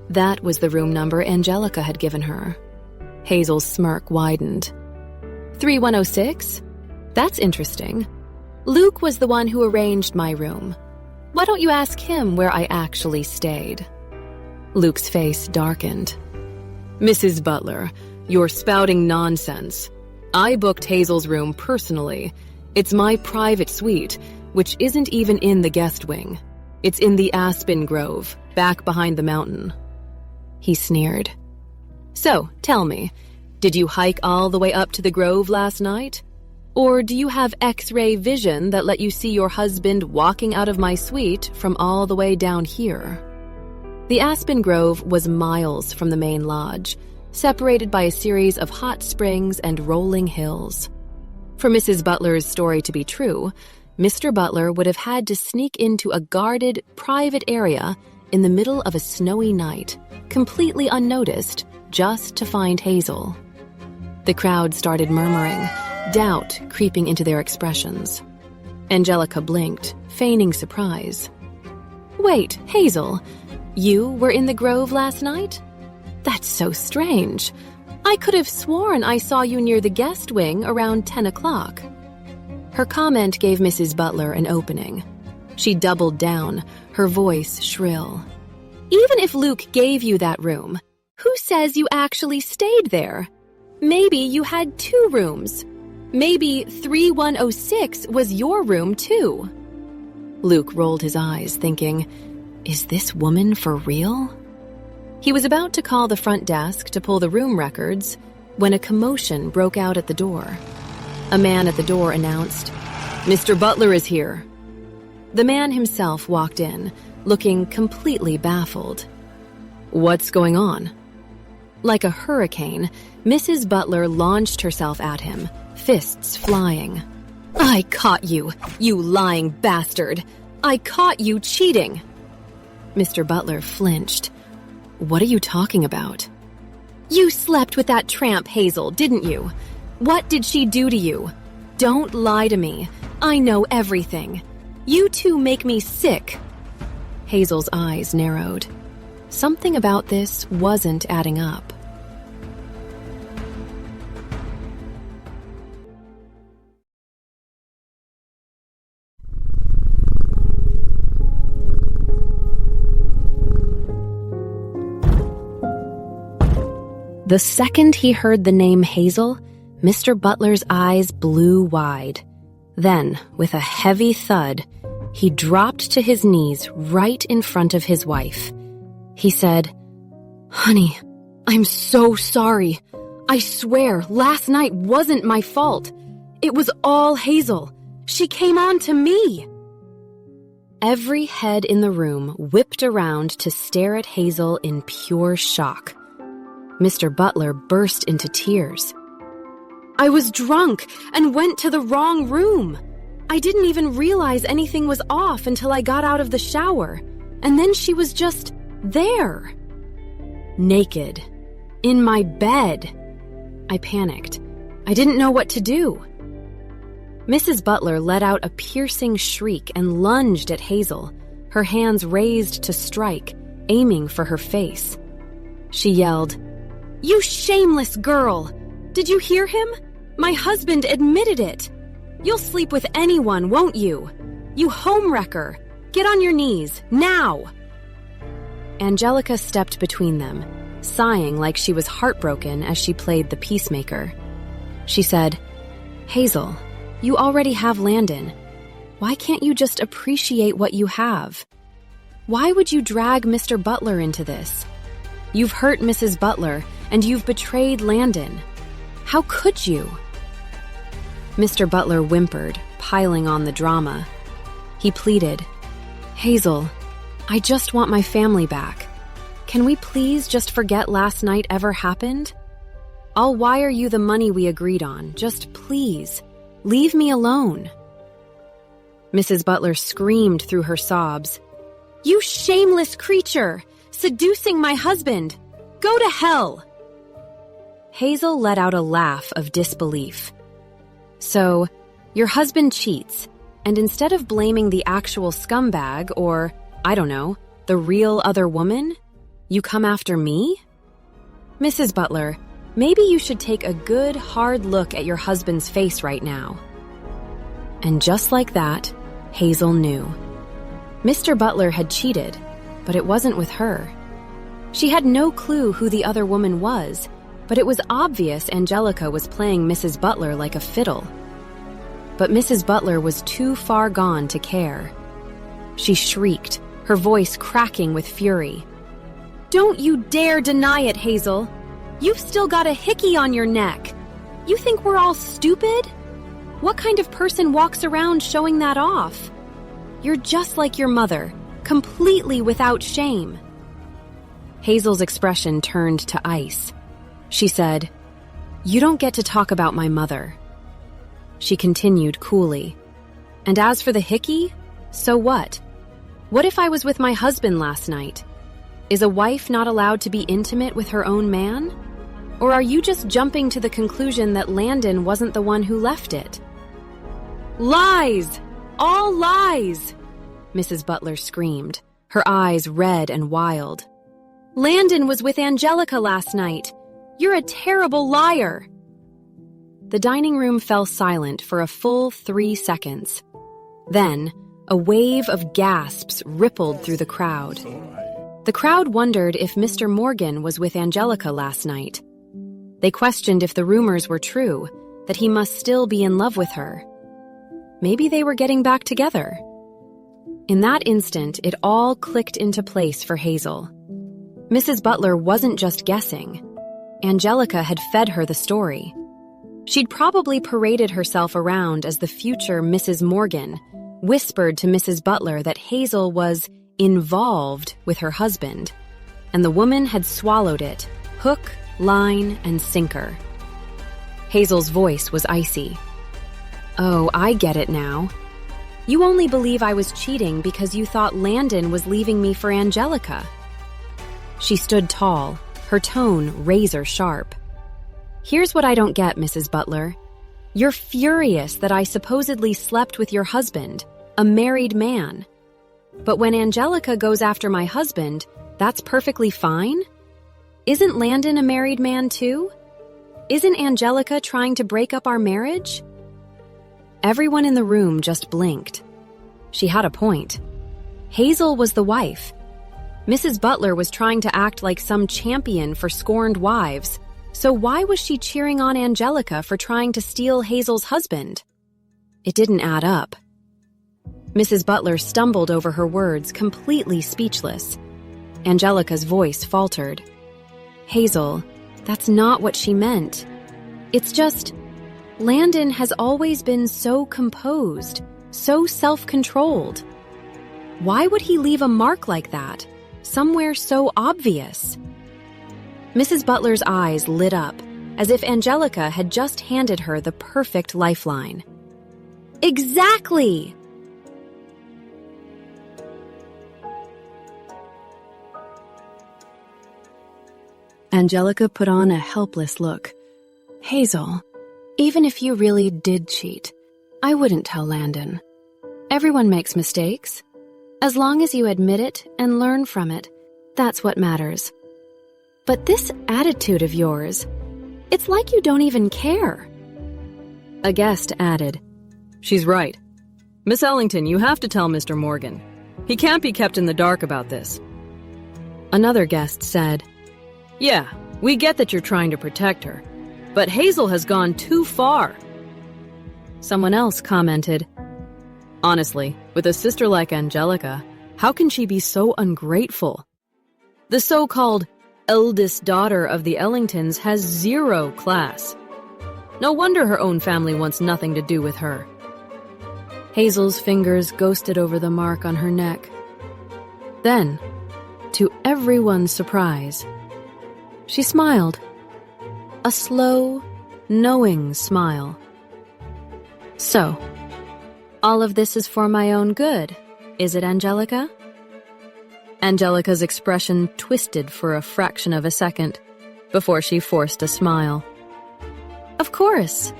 That was the room number Angelica had given her. Hazel's smirk widened. 3106? That's interesting. Luke was the one who arranged my room. Why don't you ask him where I actually stayed?" Luke's face darkened. "Mrs. Butler, you're spouting nonsense. I booked Hazel's room personally. It's my private suite, which isn't even in the guest wing. It's in the Aspen Grove, back behind the mountain." He sneered. "So, tell me, did you hike all the way up to the Grove last night? Or do you have X-ray vision that let you see your husband walking out of my suite from all the way down here?" The Aspen Grove was miles from the main lodge, separated by a series of hot springs and rolling hills. For Mrs. Butler's story to be true, Mr. Butler would have had to sneak into a guarded, private area in the middle of a snowy night, completely unnoticed, just to find Hazel. The crowd started murmuring, doubt creeping into their expressions. Angelica blinked, feigning surprise. "Wait, Hazel, you were in the Grove last night? That's so strange. I could have sworn I saw you near the guest wing around 10 o'clock. Her comment gave Mrs. Butler an opening. She doubled down, her voice shrill. "Even if Luke gave you that room, who says you actually stayed there? Maybe you had 2 rooms. Maybe 3106 was your room too." Luke rolled his eyes, thinking, "Is this woman for real?" He was about to call the front desk to pull the room records when a commotion broke out at the door. A man at the door announced, "Mr. Butler is here." The man himself walked in, looking completely baffled. "What's going on?" Like a hurricane, Mrs. Butler launched herself at him, fists flying. "I caught you, you lying bastard! I caught you cheating!" Mr. Butler flinched. "What are you talking about?" "You slept with that tramp Hazel, didn't you? What did she do to you? Don't lie to me. I know everything. You two make me sick." Hazel's eyes narrowed. Something about this wasn't adding up. The second he heard the name Hazel, Mr. Butler's eyes blew wide. Then, with a heavy thud, he dropped to his knees right in front of his wife. He said, "Honey, I'm so sorry. I swear, last night wasn't my fault. It was all Hazel. She came on to me." Every head in the room whipped around to stare at Hazel in pure shock. Mr. Butler burst into tears. "I was drunk and went to the wrong room. I didn't even realize anything was off until I got out of the shower, and then she was just there. Naked. In my bed." I panicked. I didn't know what to do. Mrs. Butler let out a piercing shriek and lunged at Hazel, her hands raised to strike, aiming for her face. She yelled, "You shameless girl! Did you hear him? My husband admitted it. You'll sleep with anyone, won't you? You homewrecker! Get on your knees, now!" Angelica stepped between them, sighing like she was heartbroken as she played the peacemaker. She said, "Hazel, you already have Landon. Why can't you just appreciate what you have? Why would you drag Mr. Butler into this? You've hurt Mrs. Butler, and you've betrayed Landon. How could you?" Mr. Butler whimpered, piling on the drama. He pleaded, "Hazel, I just want my family back. Can we please just forget last night ever happened? I'll wire you the money we agreed on. Just please, leave me alone." Mrs. Butler screamed through her sobs, "You shameless creature! Seducing my husband! Go to hell!" Hazel let out a laugh of disbelief. "So, your husband cheats, and instead of blaming the actual scumbag or, I don't know, the real other woman, you come after me? Mrs. Butler, maybe you should take a good, hard look at your husband's face right now." And just like that, Hazel knew. Mr. Butler had cheated, but it wasn't with her. She had no clue who the other woman was, but it was obvious Angelica was playing Mrs. Butler like a fiddle. But Mrs. Butler was too far gone to care. She shrieked, her voice cracking with fury. "Don't you dare deny it, Hazel! You've still got a hickey on your neck! You think we're all stupid? What kind of person walks around showing that off? You're just like your mother, completely without shame." Hazel's expression turned to ice. She said, "You don't get to talk about my mother." She continued coolly, "And as for the hickey, so what? What if I was with my husband last night? Is a wife not allowed to be intimate with her own man? Or are you just jumping to the conclusion that Landon wasn't the one who left it?" "Lies! All lies!" Mrs. Butler screamed, her eyes red and wild. "Landon was with Angelica last night. You're a terrible liar!" The dining room fell silent for a full 3 seconds. Then, a wave of gasps rippled through the crowd. The crowd wondered if Mr. Morgan was with Angelica last night. They questioned if the rumors were true, that he must still be in love with her. Maybe they were getting back together. In that instant, it all clicked into place for Hazel. Mrs. Butler wasn't just guessing. Angelica had fed her the story. She'd probably paraded herself around as the future Mrs. Morgan, whispered to Mrs. Butler that Hazel was involved with her husband, and the woman had swallowed it, hook, line, and sinker. Hazel's voice was icy. "Oh, I get it now. You only believe I was cheating because you thought Landon was leaving me for Angelica." She stood tall, her tone razor sharp. "Here's what I don't get, Mrs. Butler. You're furious that I supposedly slept with your husband, a married man. But when Angelica goes after my husband, that's perfectly fine? Isn't Landon a married man too? Isn't Angelica trying to break up our marriage?" Everyone in the room just blinked. She had a point. Hazel was the wife. Mrs. Butler was trying to act like some champion for scorned wives, so why was she cheering on Angelica for trying to steal Hazel's husband? It didn't add up. Mrs. Butler stumbled over her words, completely speechless. Angelica's voice faltered. "Hazel, that's not what she meant. It's just, Landon has always been so composed, so self-controlled. Why would he leave a mark like that? Somewhere so obvious. Mrs. Butler's eyes lit up, as if Angelica had just handed her the perfect lifeline. Exactly! Angelica put on a helpless look. Hazel, even if you really did cheat, I wouldn't tell Landon. Everyone makes mistakes. As long as you admit it and learn from it, that's what matters. But this attitude of yours, it's like you don't even care. A guest added, She's right. Miss Ellington, you have to tell Mr. Morgan. He can't be kept in the dark about this. Another guest said, Yeah, we get that you're trying to protect her, but Hazel has gone too far. Someone else commented, Honestly, with a sister like Angelica, how can she be so ungrateful? The so-called eldest daughter of the Ellingtons has zero class. No wonder her own family wants nothing to do with her. Hazel's fingers ghosted over the mark on her neck. Then, to everyone's surprise, she smiled. A slow, knowing smile. So, all of this is for my own good, is it, Angelica? Angelica's expression twisted for a fraction of a second before she forced a smile. Of course.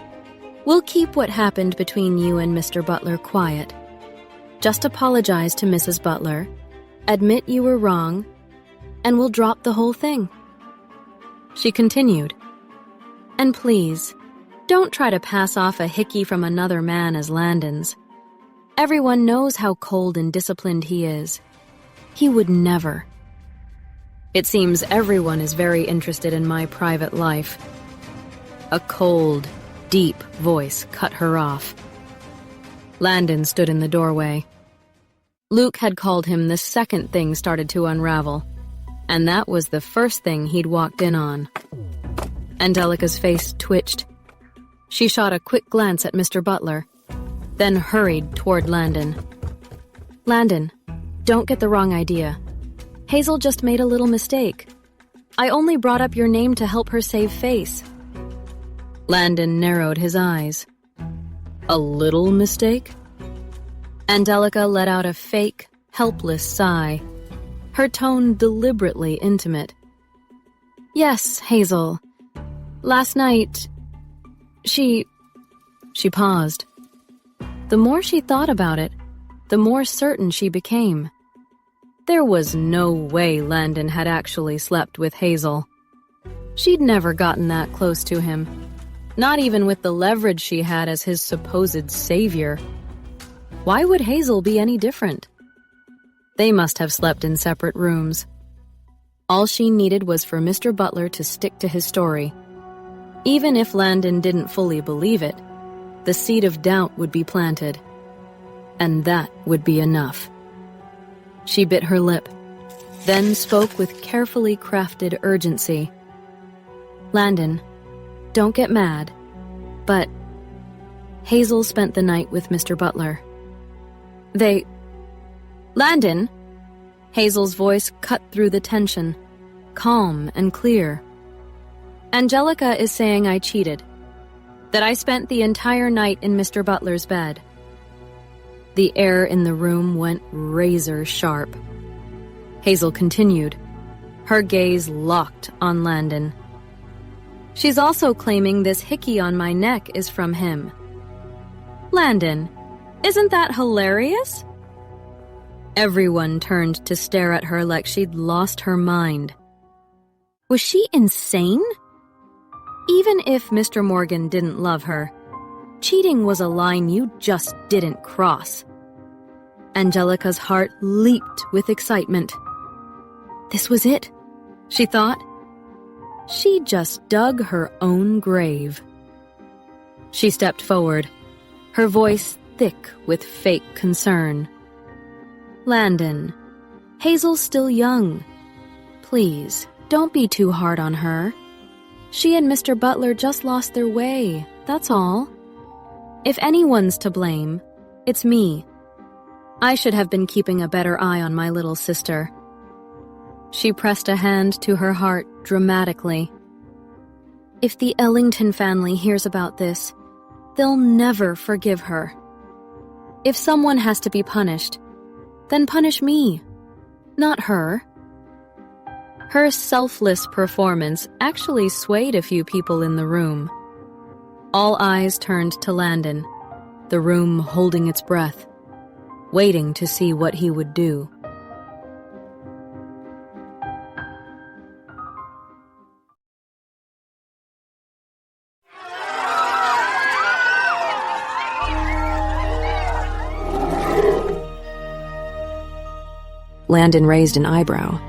We'll keep what happened between you and Mr. Butler quiet. Just apologize to Mrs. Butler, admit you were wrong, and we'll drop the whole thing. She continued, And please, don't try to pass off a hickey from another man as Landon's. Everyone knows how cold and disciplined he is. He would never. It seems everyone is very interested in my private life. A cold, deep voice cut her off. Landon stood in the doorway. Luke had called him the second thing started to unravel, and that was the first thing he'd walked in on. Angelica's face twitched. She shot a quick glance at Mr. Butler, then hurried toward Landon. Landon, don't get the wrong idea. Hazel just made a little mistake. I only brought up your name to help her save face. Landon narrowed his eyes. A little mistake? Angelica let out a fake, helpless sigh, her tone deliberately intimate. Yes, Hazel. Last night, She paused. The more she thought about it, the more certain she became. There was no way Landon had actually slept with Hazel. She'd never gotten that close to him, not even with the leverage she had as his supposed savior. Why would Hazel be any different? They must have slept in separate rooms. All she needed was for Mr. Butler to stick to his story. Even if Landon didn't fully believe it, the seed of doubt would be planted. And that would be enough. She bit her lip, then spoke with carefully crafted urgency. Landon, don't get mad, but Hazel spent the night with Mr. Butler. Landon! Hazel's voice cut through the tension, calm and clear. Angelica is saying I cheated, that I spent the entire night in Mr. Butler's bed. The air in the room went razor sharp. Hazel continued, her gaze locked on Landon. She's also claiming this hickey on my neck is from him. Landon, isn't that hilarious? Everyone turned to stare at her like she'd lost her mind. Was she insane? Even if Mr. Morgan didn't love her, cheating was a line you just didn't cross. Angelica's heart leaped with excitement. This was it, she thought. She just dug her own grave. She stepped forward, her voice thick with fake concern. Landon, Hazel's still young. Please, don't be too hard on her. She and Mr. Butler just lost their way, that's all. If anyone's to blame, it's me. I should have been keeping a better eye on my little sister. She pressed a hand to her heart dramatically. If the Ellington family hears about this, they'll never forgive her. If someone has to be punished, then punish me, not her. Her selfless performance actually swayed a few people in the room. All eyes turned to Landon, the room holding its breath, waiting to see what he would do. Landon raised an eyebrow.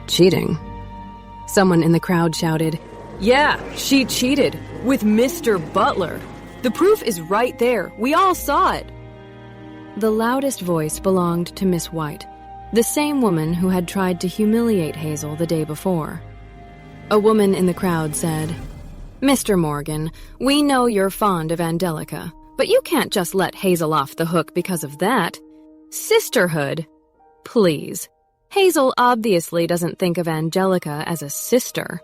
Cheating? Someone in the crowd shouted, "Yeah, she cheated with Mr. Butler. The proof is right there. We all saw it." The loudest voice belonged to Miss White, the same woman who had tried to humiliate Hazel the day before. A woman in the crowd said, "Mr. Morgan, we know you're fond of Angelica, but you can't just let Hazel off the hook because of that. Sisterhood? Please. Hazel obviously doesn't think of Angelica as a sister."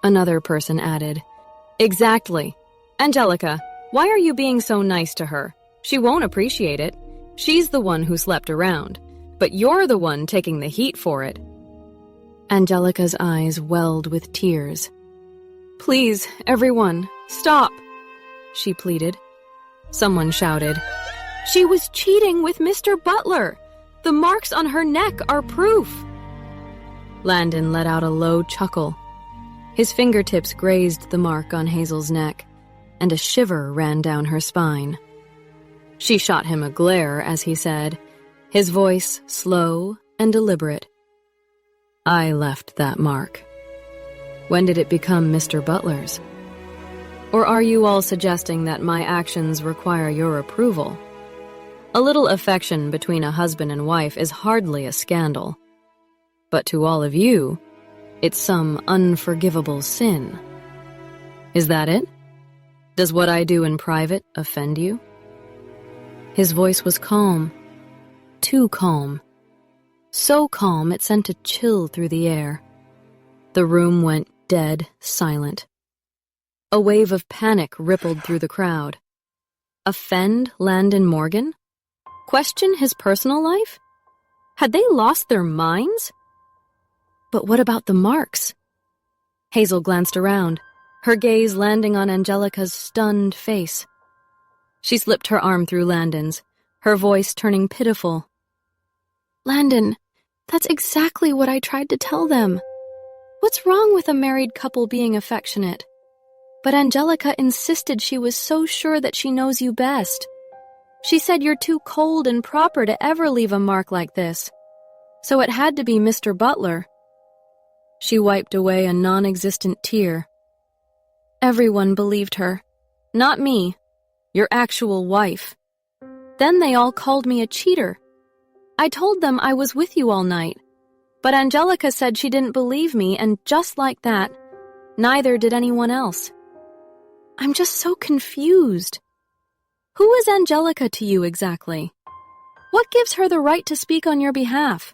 Another person added, "Exactly. Angelica, why are you being so nice to her? She won't appreciate it. She's the one who slept around, but you're the one taking the heat for it." Angelica's eyes welled with tears. "Please, everyone, stop," she pleaded. Someone shouted, "She was cheating with Mr. Butler. The marks on her neck are proof." Landon let out a low chuckle. His fingertips grazed the mark on Hazel's neck, and a shiver ran down her spine. She shot him a glare as he said, his voice slow and deliberate, "I left that mark. When did it become Mr. Butler's? Or are you all suggesting that my actions require your approval? A little affection between a husband and wife is hardly a scandal. But to all of you, it's some unforgivable sin. Is that it? Does what I do in private offend you?" His voice was calm, too calm. So calm it sent a chill through the air. The room went dead silent. A wave of panic rippled through the crowd. Offend Landon Morgan? Question his personal life? Had they lost their minds? But what about the marks? Hazel glanced around, her gaze landing on Angelica's stunned face. She slipped her arm through Landon's, her voice turning pitiful. "Landon, that's exactly what I tried to tell them. What's wrong with a married couple being affectionate? But Angelica insisted she was so sure that she knows you best. She said you're too cold and proper to ever leave a mark like this. So it had to be Mr. Butler." She wiped away a non-existent tear. "Everyone believed her. Not me. Your actual wife. Then they all called me a cheater. I told them I was with you all night. But Angelica said she didn't believe me, and just like that, neither did anyone else. I'm just so confused. Who is Angelica to you exactly? What gives her the right to speak on your behalf?"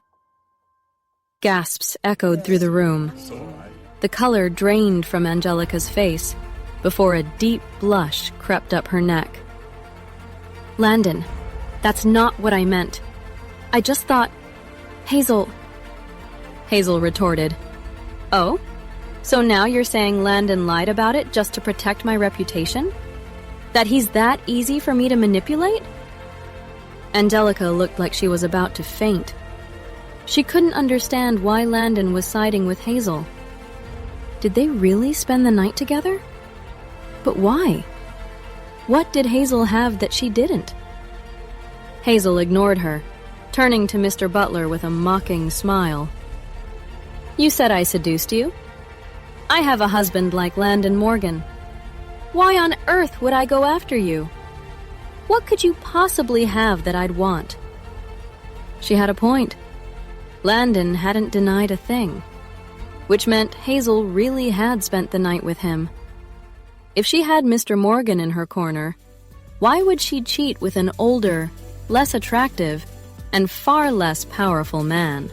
Gasps echoed through the room. The color drained from Angelica's face before a deep blush crept up her neck. "Landon, that's not what I meant. I just thought... Hazel..." Hazel retorted, "Oh? So now you're saying Landon lied about it just to protect my reputation? That he's that easy for me to manipulate?" Angelica looked like she was about to faint. She couldn't understand why Landon was siding with Hazel. Did they really spend the night together? But why? What did Hazel have that she didn't? Hazel ignored her, turning to Mr. Butler with a mocking smile. "You said I seduced you? I have a husband like Landon Morgan. Why on earth would I go after you? What could you possibly have that I'd want?" She had a point. Landon hadn't denied a thing, which meant Hazel really had spent the night with him. If she had Mr. Morgan in her corner, why would she cheat with an older, less attractive, and far less powerful man.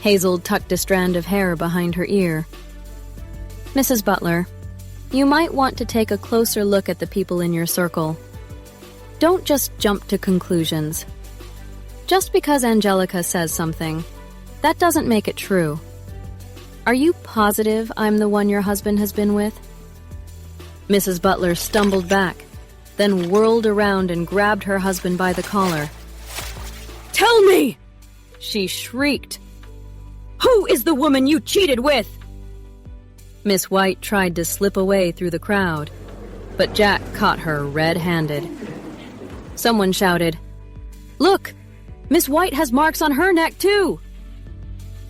Hazel tucked a strand of hair behind her ear. Mrs. Butler, you might want to take a closer look at the people in your circle. Don't just jump to conclusions. Just because Angelica says something, that doesn't make it true. Are you positive I'm the one your husband has been with? Mrs. Butler stumbled back, then whirled around and grabbed her husband by the collar. Tell me! She shrieked. Who is the woman you cheated with? Miss White tried to slip away through the crowd, but Jack caught her red-handed. Someone shouted, "Look! Miss White has marks on her neck, too!"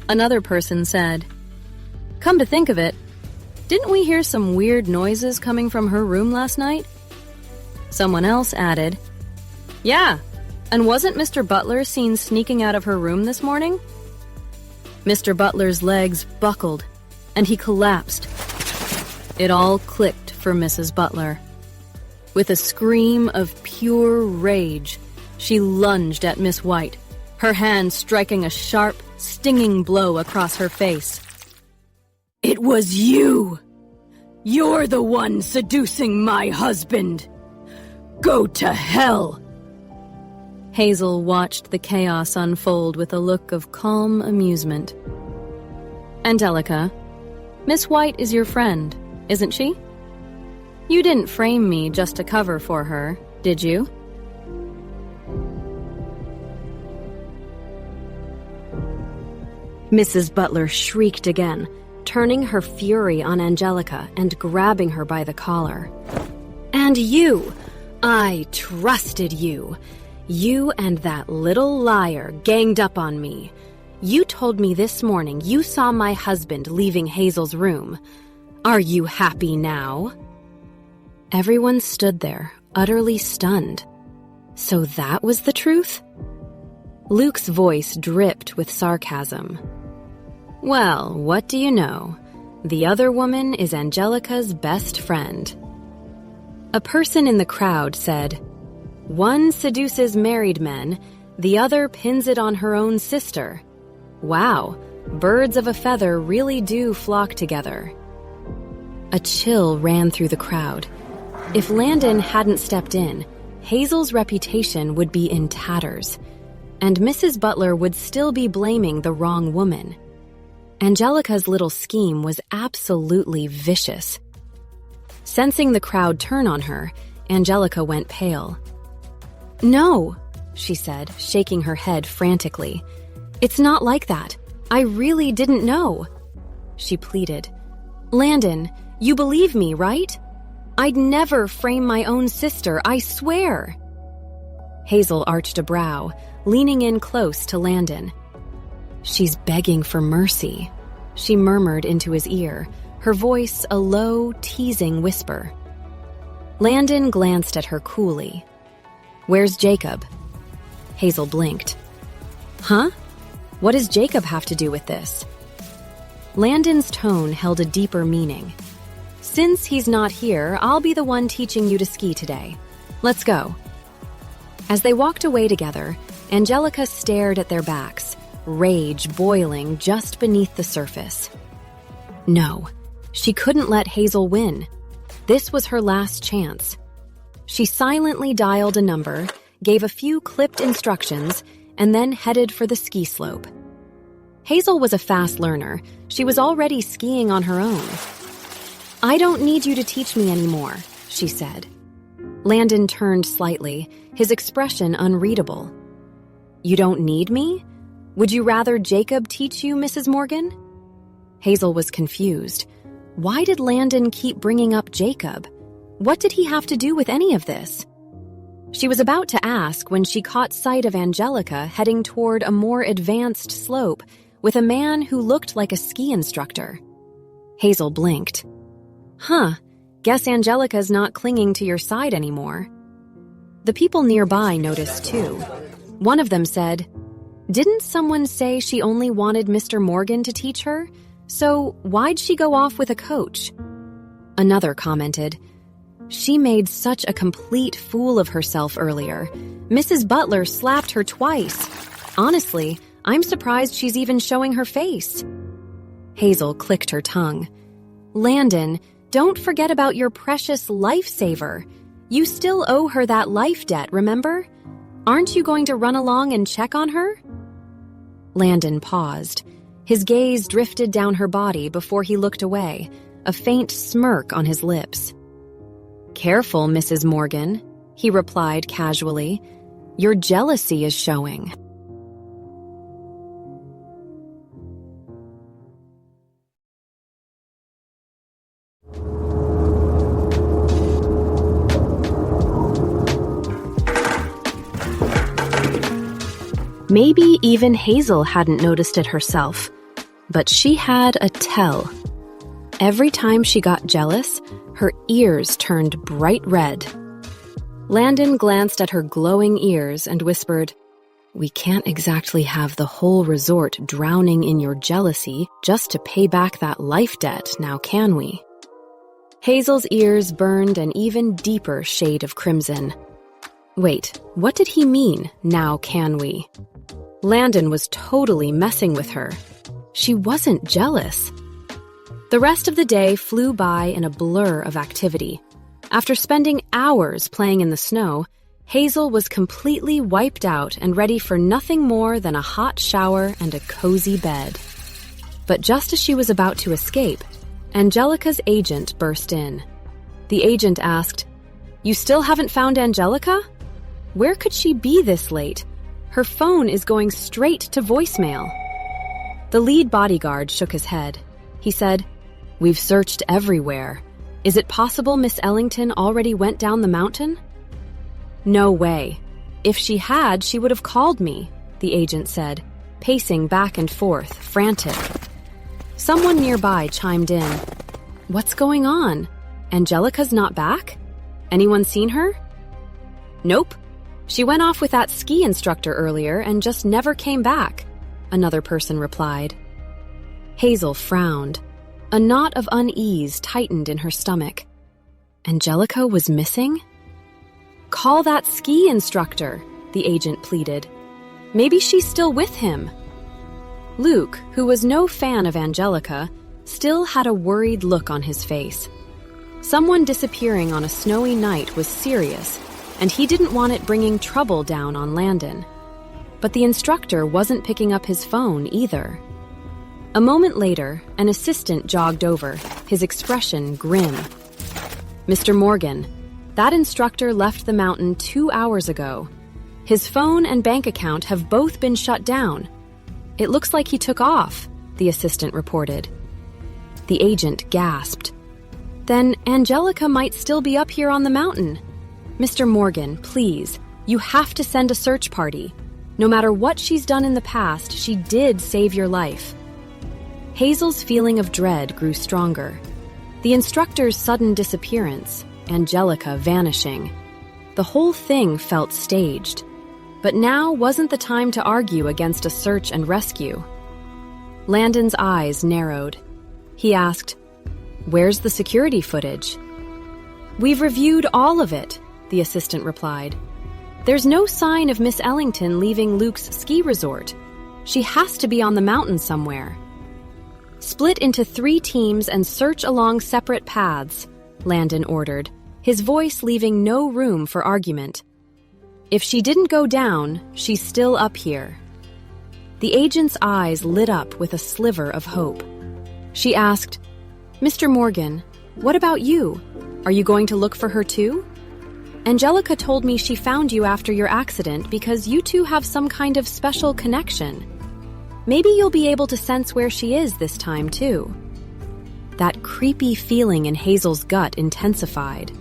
Another person said, "Come to think of it, didn't we hear some weird noises coming from her room last night?" Someone else added, "Yeah, and wasn't Mr. Butler seen sneaking out of her room this morning?" Mr. Butler's legs buckled, and he collapsed. It all clicked for Mrs. Butler. With a scream of pure rage, she lunged at Miss White, her hand striking a sharp, stinging blow across her face. It was you! You're the one seducing my husband! Go to hell! Hazel watched the chaos unfold with a look of calm amusement. Angelica, Miss White is your friend, isn't she? You didn't frame me just to cover for her, did you? Mrs. Butler shrieked again, turning her fury on Angelica and grabbing her by the collar. And you! I trusted you! You and that little liar ganged up on me. You told me this morning you saw my husband leaving Hazel's room. Are you happy now? Everyone stood there, utterly stunned. So that was the truth? Luke's voice dripped with sarcasm. Well, what do you know? The other woman is Angelica's best friend. A person in the crowd said, "One seduces married men, the other pins it on her own sister. Wow, birds of a feather really do flock together." A chill ran through the crowd. If Landon hadn't stepped in, Hazel's reputation would be in tatters, and Mrs. Butler would still be blaming the wrong woman. Angelica's little scheme was absolutely vicious. Sensing the crowd turn on her, Angelica went pale. "No," she said, shaking her head frantically. "It's not like that. I really didn't know." She pleaded. "Landon, you believe me, right? I'd never frame my own sister, I swear." Hazel arched a brow, leaning in close to Landon. "She's begging for mercy," she murmured into his ear, her voice a low, teasing whisper. Landon glanced at her coolly. "Where's Jacob?" Hazel blinked. "Huh? What does Jacob have to do with this?" Landon's tone held a deeper meaning. "Since he's not here, I'll be the one teaching you to ski today. Let's go." As they walked away together, Angelica stared at their backs, rage boiling just beneath the surface. No, she couldn't let Hazel win. This was her last chance. She silently dialed a number, gave a few clipped instructions, and then headed for the ski slope. Hazel was a fast learner. She was already skiing on her own. "I don't need you to teach me anymore," she said. Landon turned slightly, his expression unreadable. "You don't need me? Would you rather Jacob teach you, Mrs. Morgan?" Hazel was confused. Why did Landon keep bringing up Jacob? What did he have to do with any of this? She was about to ask when she caught sight of Angelica heading toward a more advanced slope with a man who looked like a ski instructor. Hazel blinked. Huh, guess Angelica's not clinging to your side anymore. The people nearby noticed too. One of them said, "Didn't someone say she only wanted Mr. Morgan to teach her? So why'd she go off with a coach?" Another commented, She made such a complete fool of herself earlier. Mrs. Butler slapped her twice. Honestly, I'm surprised she's even showing her face. Hazel clicked her tongue. Landon, don't forget about your precious lifesaver. You still owe her that life debt, remember? Aren't you going to run along and check on her? Landon paused. His gaze drifted down her body before he looked away, a faint smirk on his lips. Careful, Mrs. Morgan, he replied casually. Your jealousy is showing. Maybe even Hazel hadn't noticed it herself, but she had a tell. Every time she got jealous, her ears turned bright red. Landon glanced at her glowing ears and whispered, "We can't exactly have the whole resort drowning in your jealousy just to pay back that life debt, now can we?" Hazel's ears burned an even deeper shade of crimson. Wait, what did he mean, now can we? Landon was totally messing with her. She wasn't jealous. The rest of the day flew by in a blur of activity. After spending hours playing in the snow, Hazel was completely wiped out and ready for nothing more than a hot shower and a cozy bed. But just as she was about to escape, Angelica's agent burst in. The agent asked, "You still haven't found Angelica? Where could she be this late? Her phone is going straight to voicemail." The lead bodyguard shook his head. He said, "We've searched everywhere. Is it possible Miss Ellington already went down the mountain?" "No way. If she had, she would have called me," the agent said, pacing back and forth, frantic. Someone nearby chimed in. "What's going on? Angelica's not back? Anyone seen her?" "Nope. She went off with that ski instructor earlier and just never came back," another person replied. Hazel frowned. A knot of unease tightened in her stomach. Angelica was missing? "Call that ski instructor," the agent pleaded. "Maybe she's still with him." Luke, who was no fan of Angelica, still had a worried look on his face. Someone disappearing on a snowy night was serious, and he didn't want it bringing trouble down on Landon. But the instructor wasn't picking up his phone either. A moment later, an assistant jogged over, his expression grim. "Mr. Morgan, that instructor left the mountain 2 hours ago. His phone and bank account have both been shut down. It looks like he took off," the assistant reported. The agent gasped. "Then Angelica might still be up here on the mountain. Mr. Morgan, please, you have to send a search party. No matter what she's done in the past, she did save your life." Hazel's feeling of dread grew stronger. The instructor's sudden disappearance, Angelica vanishing. The whole thing felt staged. But now wasn't the time to argue against a search and rescue. Landon's eyes narrowed. He asked, "Where's the security footage?" "We've reviewed all of it," the assistant replied. "There's no sign of Miss Ellington leaving Luke's ski resort. She has to be on the mountain somewhere." "Split into 3 teams and search along separate paths," Landon ordered, his voice leaving no room for argument. "If she didn't go down, she's still up here." The agent's eyes lit up with a sliver of hope. She asked, "Mr. Morgan, what about you? Are you going to look for her too? Angelica told me she found you after your accident because you two have some kind of special connection. Maybe you'll be able to sense where she is this time too." That creepy feeling in Hazel's gut intensified.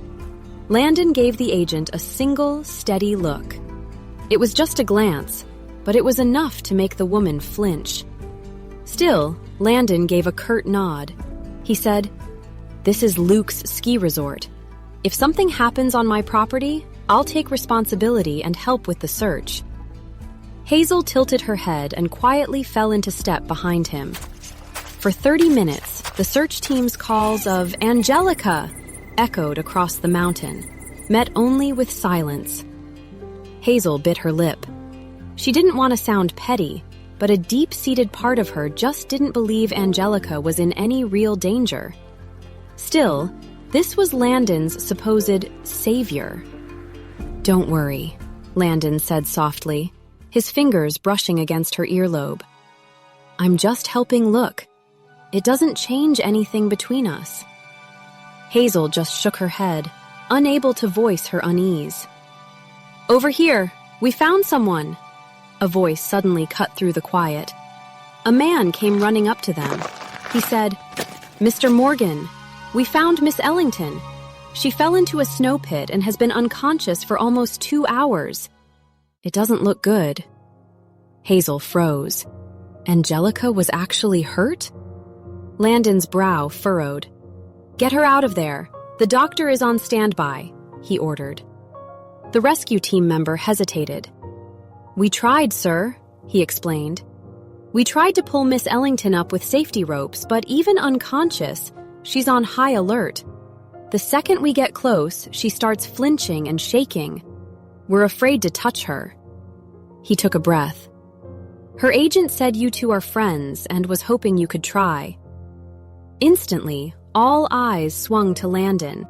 Landon gave the agent a single, steady look. It was just a glance, but it was enough to make the woman flinch. Still, Landon gave a curt nod. He said, "This is Luke's ski resort. If something happens on my property, I'll take responsibility and help with the search." Hazel tilted her head and quietly fell into step behind him. For 30 minutes, the search team's calls of "Angelica!" echoed across the mountain, met only with silence. Hazel bit her lip. She didn't want to sound petty, but a deep-seated part of her just didn't believe Angelica was in any real danger. Still, this was Landon's supposed savior. "Don't worry," Landon said softly, his fingers brushing against her earlobe. "I'm just helping look. It doesn't change anything between us." Hazel just shook her head, unable to voice her unease. "Over here! We found someone!" A voice suddenly cut through the quiet. A man came running up to them. He said, "Mr. Morgan, we found Miss Ellington. She fell into a snow pit and has been unconscious for almost 2 hours. It doesn't look good." Hazel froze. Angelica was actually hurt? Landon's brow furrowed. "Get her out of there. The doctor is on standby," he ordered. The rescue team member hesitated. "We tried, sir," he explained. "We tried to pull Miss Ellington up with safety ropes, but even unconscious, she's on high alert. The second we get close, she starts flinching and shaking. We're afraid to touch her." He took a breath. "Her agent said you two are friends and was hoping you could try." Instantly, all eyes swung to Landon.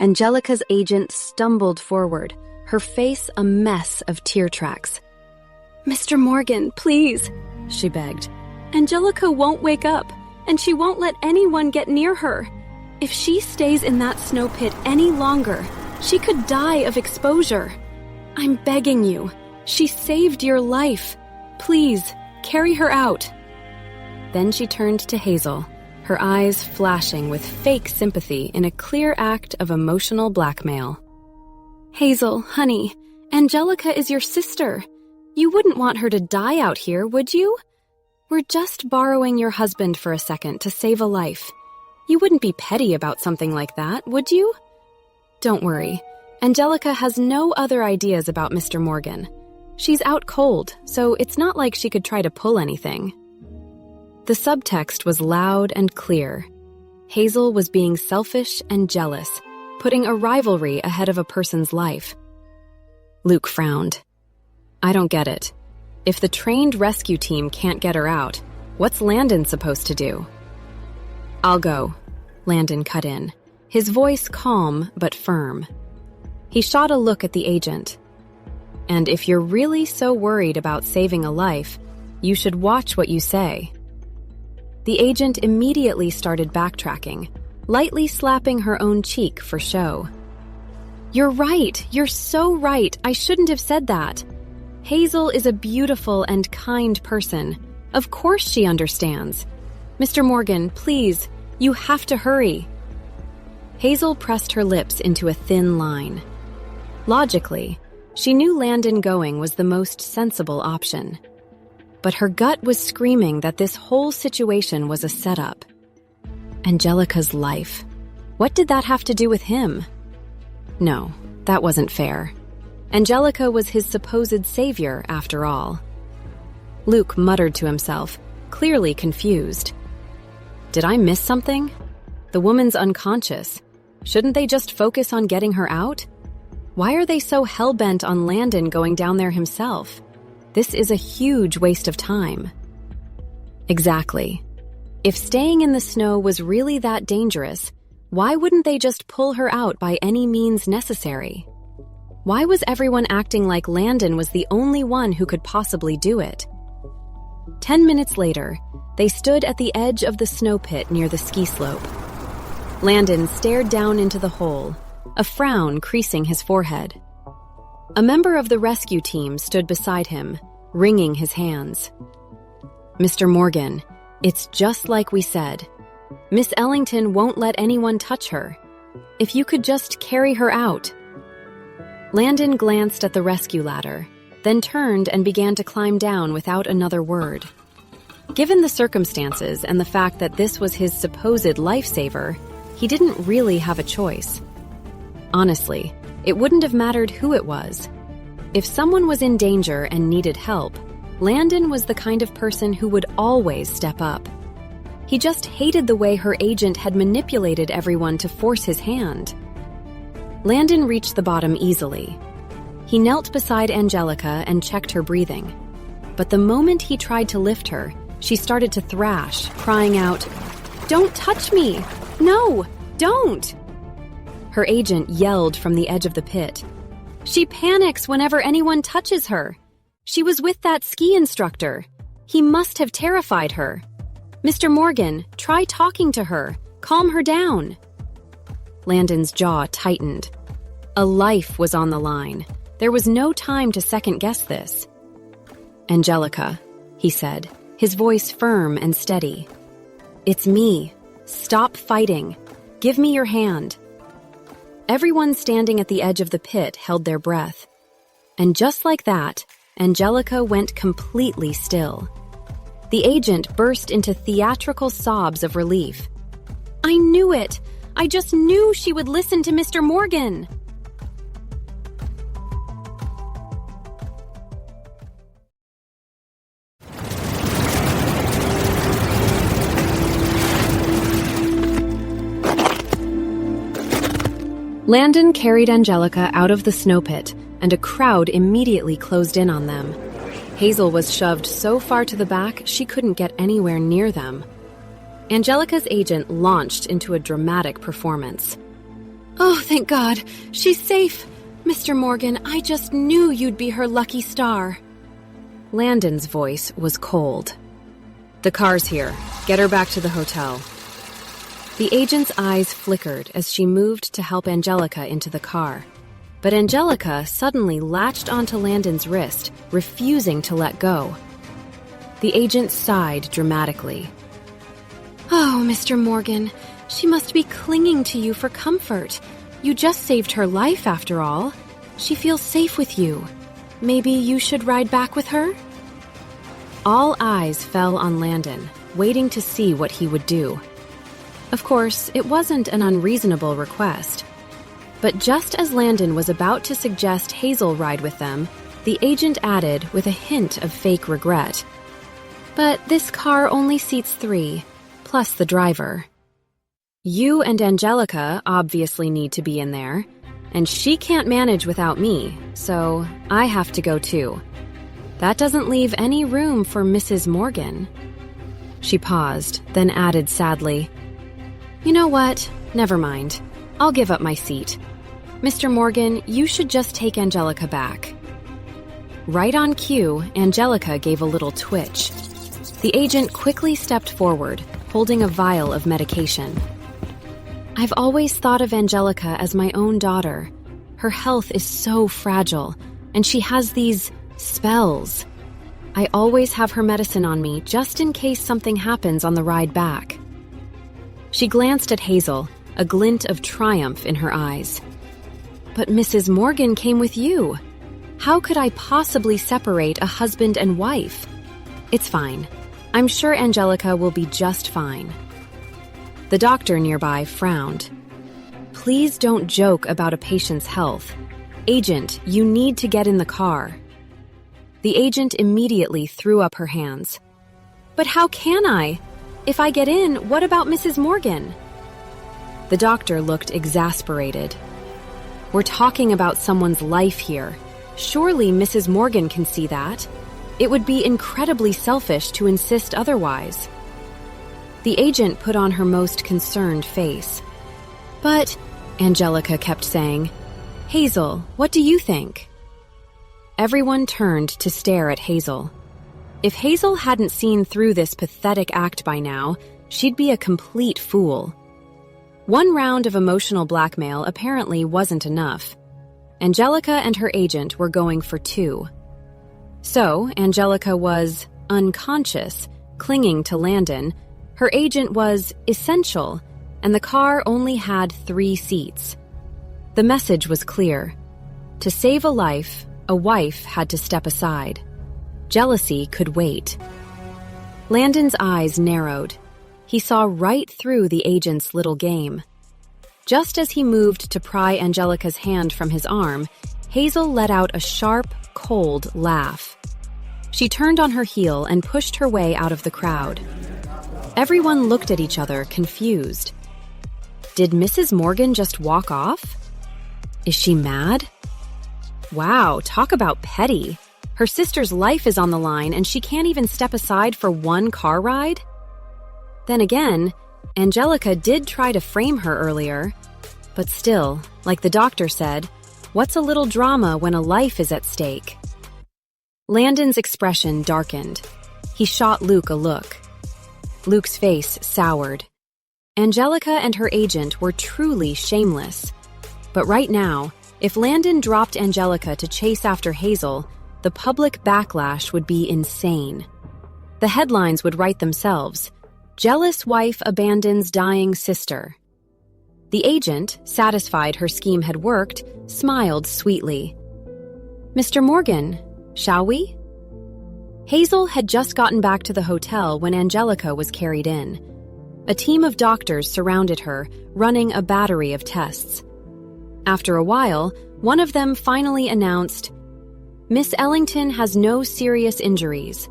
Angelica's agent stumbled forward, her face a mess of tear tracks. "Mr. Morgan, please," she begged. "Angelica won't wake up, and she won't let anyone get near her. If she stays in that snow pit any longer, she could die of exposure. I'm begging you. She saved your life. Please, carry her out." Then she turned to Hazel, her eyes flashing with fake sympathy in a clear act of emotional blackmail. "Hazel, honey, Angelica is your sister. You wouldn't want her to die out here, would you? We're just borrowing your husband for a second to save a life. You wouldn't be petty about something like that, would you? Don't worry. Angelica has no other ideas about Mr. Morgan. She's out cold, so it's not like she could try to pull anything." The subtext was loud and clear. Hazel was being selfish and jealous, putting a rivalry ahead of a person's life. Luke frowned. "I don't get it. If the trained rescue team can't get her out, what's Landon supposed to do?" "I'll go," Landon cut in, his voice calm but firm. He shot a look at the agent. "And if you're really so worried about saving a life, you should watch what you say." The agent immediately started backtracking, lightly slapping her own cheek for show. "You're right. You're so right. I shouldn't have said that. Hazel is a beautiful and kind person. Of course she understands. Mr. Morgan, please, you have to hurry." Hazel pressed her lips into a thin line. Logically, she knew Landon going was the most sensible option. But her gut was screaming that this whole situation was a setup. Angelica's life. What did that have to do with him? No, that wasn't fair. Angelica was his supposed savior, after all. Luke muttered to himself, clearly confused. Did I miss something? The woman's unconscious. Shouldn't they just focus on getting her out? Why are they so hell-bent on Landon going down there himself? This is a huge waste of time. Exactly. If staying in the snow was really that dangerous, why wouldn't they just pull her out by any means necessary? Why was everyone acting like Landon was the only one who could possibly do it? 10 minutes later, they stood at the edge of the snow pit near the ski slope. Landon stared down into the hole, a frown creasing his forehead. A member of the rescue team stood beside him, wringing his hands. Mr. Morgan, it's just like we said. Miss Ellington won't let anyone touch her. If you could just carry her out. Landon glanced at the rescue ladder, then turned and began to climb down without another word. Given the circumstances and the fact that this was his supposed lifesaver, he didn't really have a choice. Honestly, it wouldn't have mattered who it was. If someone was in danger and needed help, Landon was the kind of person who would always step up. He just hated the way her agent had manipulated everyone to force his hand. Landon reached the bottom easily. He knelt beside Angelica and checked her breathing. But the moment he tried to lift her, she started to thrash, crying out, "Don't touch me! No, don't!" Her agent yelled from the edge of the pit. "She panics whenever anyone touches her. She was with that ski instructor. He must have terrified her. Mr. Morgan, try talking to her. Calm her down." Landon's jaw tightened. A life was on the line. There was no time to second-guess this. "Angelica," he said, his voice firm and steady. "It's me. Stop fighting. Give me your hand." Everyone standing at the edge of the pit held their breath. And just like that, Angelica went completely still. The agent burst into theatrical sobs of relief. "I knew it! I just knew she would listen to Mr. Morgan!" Landon carried Angelica out of the snow pit, and a crowd immediately closed in on them. Hazel was shoved so far to the back she couldn't get anywhere near them. Angelica's agent launched into a dramatic performance. "Oh, thank God! She's safe! Mr. Morgan, I just knew you'd be her lucky star." Landon's voice was cold. "The car's here. Get her back to the hotel." The agent's eyes flickered as she moved to help Angelica into the car. But Angelica suddenly latched onto Landon's wrist, refusing to let go. The agent sighed dramatically. "Oh, Mr. Morgan, she must be clinging to you for comfort. You just saved her life, after all. She feels safe with you. Maybe you should ride back with her?" All eyes fell on Landon, waiting to see what he would do. Of course, it wasn't an unreasonable request. But just as Landon was about to suggest Hazel ride with them, the agent added with a hint of fake regret, "But this car only seats 3, plus the driver. You and Angelica obviously need to be in there, and she can't manage without me, so I have to go too. That doesn't leave any room for Mrs. Morgan." She paused, then added sadly, "You know what? Never mind. I'll give up my seat. Mr. Morgan, you should just take Angelica back." Right on cue, Angelica gave a little twitch. The agent quickly stepped forward, holding a vial of medication. "I've always thought of Angelica as my own daughter. Her health is so fragile, and she has these spells. I always have her medicine on me just in case something happens on the ride back." She glanced at Hazel, a glint of triumph in her eyes. "But Mrs. Morgan came with you. How could I possibly separate a husband and wife? It's fine. I'm sure Angelica will be just fine." The doctor nearby frowned. "Please don't joke about a patient's health. Agent, you need to get in the car." The agent immediately threw up her hands. "But how can I? If I get in, what about Mrs. Morgan?" The doctor looked exasperated. "We're talking about someone's life here. Surely Mrs. Morgan can see that. It would be incredibly selfish to insist otherwise." The agent put on her most concerned face. "But," Angelica kept saying, "Hazel, what do you think?" Everyone turned to stare at Hazel. If Hazel hadn't seen through this pathetic act by now, she'd be a complete fool. One round of emotional blackmail apparently wasn't enough. Angelica and her agent were going for 2. So, Angelica was unconscious, clinging to Landon. Her agent was essential, and the car only had 3 seats. The message was clear. To save a life, a wife had to step aside. Jealousy could wait. Landon's eyes narrowed. He saw right through the agent's little game. Just as he moved to pry Angelica's hand from his arm, Hazel let out a sharp, cold laugh. She turned on her heel and pushed her way out of the crowd. Everyone looked at each other, confused. Did Mrs. Morgan just walk off? Is she mad? Wow, talk about petty. Her sister's life is on the line and she can't even step aside for one car ride? Then again, Angelica did try to frame her earlier. But still, like the doctor said, what's a little drama when a life is at stake? Landon's expression darkened. He shot Luke a look. Luke's face soured. Angelica and her agent were truly shameless. But right now, if Landon dropped Angelica to chase after Hazel, the public backlash would be insane. The headlines would write themselves, "Jealous wife abandons dying sister." The agent, satisfied her scheme had worked, smiled sweetly. "Mr. Morgan, shall we?" Hazel had just gotten back to the hotel when Angelica was carried in. A team of doctors surrounded her, running a battery of tests. After a while, one of them finally announced, "Miss Ellington has no serious injuries.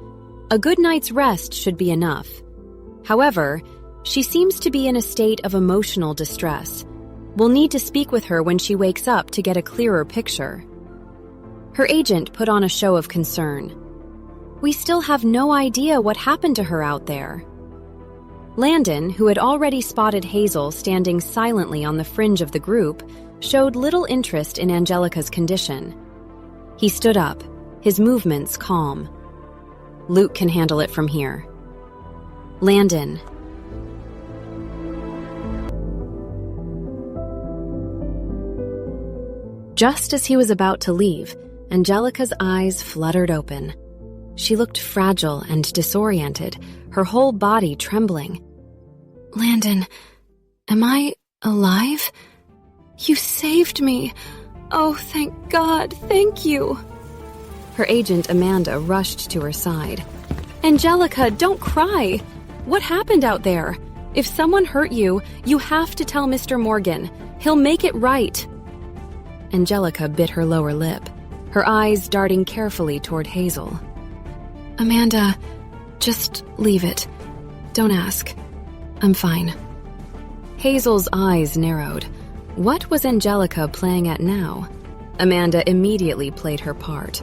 A good night's rest should be enough. However, she seems to be in a state of emotional distress. We'll need to speak with her when she wakes up to get a clearer picture." Her agent put on a show of concern. "We still have no idea what happened to her out there." Landon, who had already spotted Hazel standing silently on the fringe of the group, showed little interest in Angelica's condition. He stood up, his movements calm. "Luke can handle it from here." "Landon." Just as he was about to leave, Angelica's eyes fluttered open. She looked fragile and disoriented, her whole body trembling. "Landon, am I alive? You saved me. Oh, thank God, thank you." Her agent Amanda rushed to her side. "Angelica, don't cry. What happened out there? If someone hurt you, you have to tell Mr. Morgan. He'll make it right." Angelica bit her lower lip, her eyes darting carefully toward Hazel. "Amanda, just leave it. Don't ask. I'm fine." Hazel's eyes narrowed. What was Angelica playing at now? Amanda immediately played her part.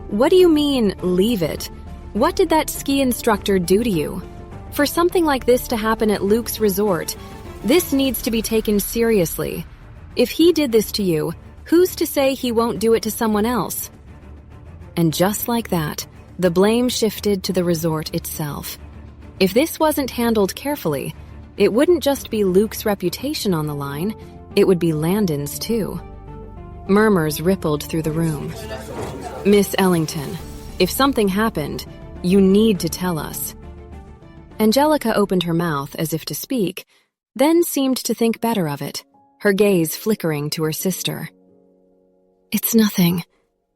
"What do you mean, leave it? What did that ski instructor do to you? For something like this to happen at Luke's resort, this needs to be taken seriously. If he did this to you, who's to say he won't do it to someone else?" And just like that, the blame shifted to the resort itself. If this wasn't handled carefully, it wouldn't just be Luke's reputation on the line, it would be Landon's too. Murmurs rippled through the room. "Miss Ellington, if something happened, you need to tell us." Angelica opened her mouth as if to speak, then seemed to think better of it, her gaze flickering to her sister. "It's nothing.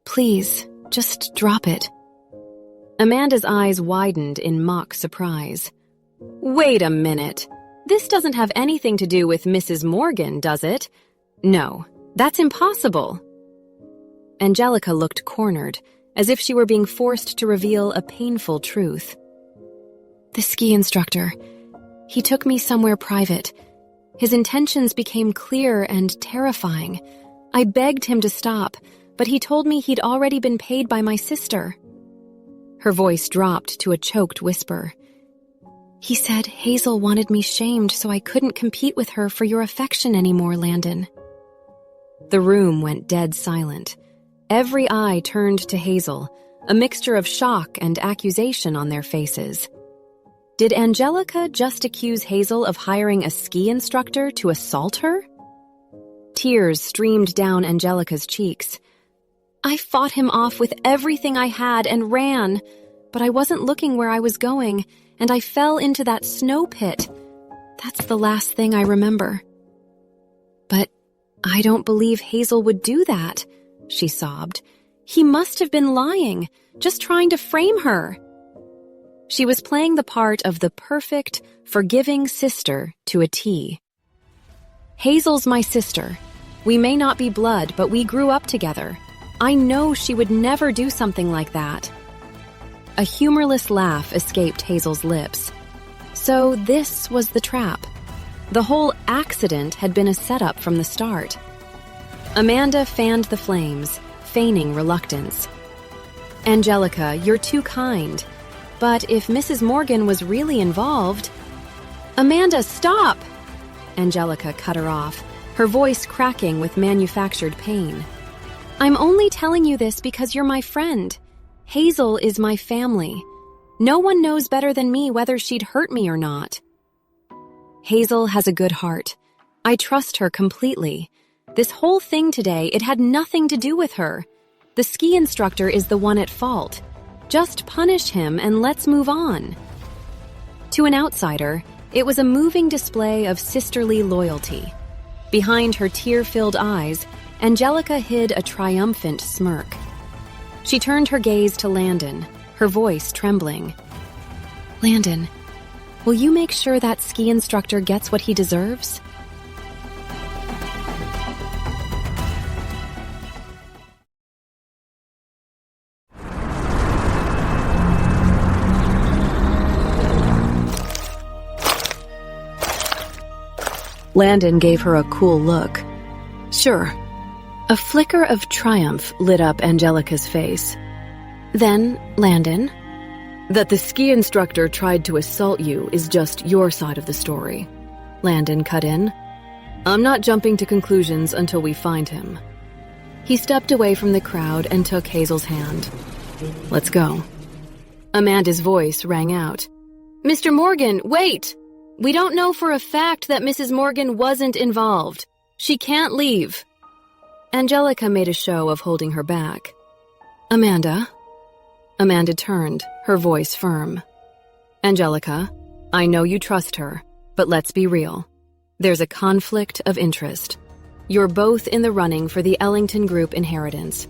Please, just drop it." Amanda's eyes widened in mock surprise. "Wait a minute. This doesn't have anything to do with Mrs. Morgan, does it? No, that's impossible." Angelica looked cornered, as if she were being forced to reveal a painful truth. "The ski instructor. He took me somewhere private. His intentions became clear and terrifying. I begged him to stop, but he told me he'd already been paid by my sister." Her voice dropped to a choked whisper. "He said Hazel wanted me shamed so I couldn't compete with her for your affection anymore, Landon." The room went dead silent. Every eye turned to Hazel, a mixture of shock and accusation on their faces. Did Angelica just accuse Hazel of hiring a ski instructor to assault her? Tears streamed down Angelica's cheeks. "I fought him off with everything I had and ran, but I wasn't looking where I was going, and I fell into that snow pit. That's the last thing I remember." "But I don't believe Hazel would do that," she sobbed. "He must have been lying, just trying to frame her." She was playing the part of the perfect, forgiving sister to a T. "Hazel's my sister. We may not be blood, but we grew up together. I know she would never do something like that." A humorless laugh escaped Hazel's lips. So this was the trap. The whole accident had been a setup from the start. Amanda fanned the flames, feigning reluctance. Angelica, you're too kind. But if Mrs. Morgan was really involved... Amanda, stop! Angelica cut her off, her voice cracking with manufactured pain. I'm only telling you this because you're my friend. Hazel is my family. No one knows better than me whether she'd hurt me or not. Hazel has a good heart. I trust her completely. This whole thing today, it had nothing to do with her. The ski instructor is the one at fault. Just punish him and let's move on. To an outsider, it was a moving display of sisterly loyalty. Behind her tear-filled eyes, Angelica hid a triumphant smirk. She turned her gaze to Landon, her voice trembling. Landon, will you make sure that ski instructor gets what he deserves? Landon gave her a cool look. Sure. A flicker of triumph lit up Angelica's face. Then, Landon, that the ski instructor tried to assault you is just your side of the story. Landon cut in. I'm not jumping to conclusions until we find him. He stepped away from the crowd and took Hazel's hand. Let's go. Amanda's voice rang out. Mr. Morgan, wait! We don't know for a fact that Mrs. Morgan wasn't involved. She can't leave. Angelica made a show of holding her back. Amanda? Amanda turned, her voice firm. Angelica, I know you trust her, but let's be real. There's a conflict of interest. You're both in the running for the Ellington Group inheritance.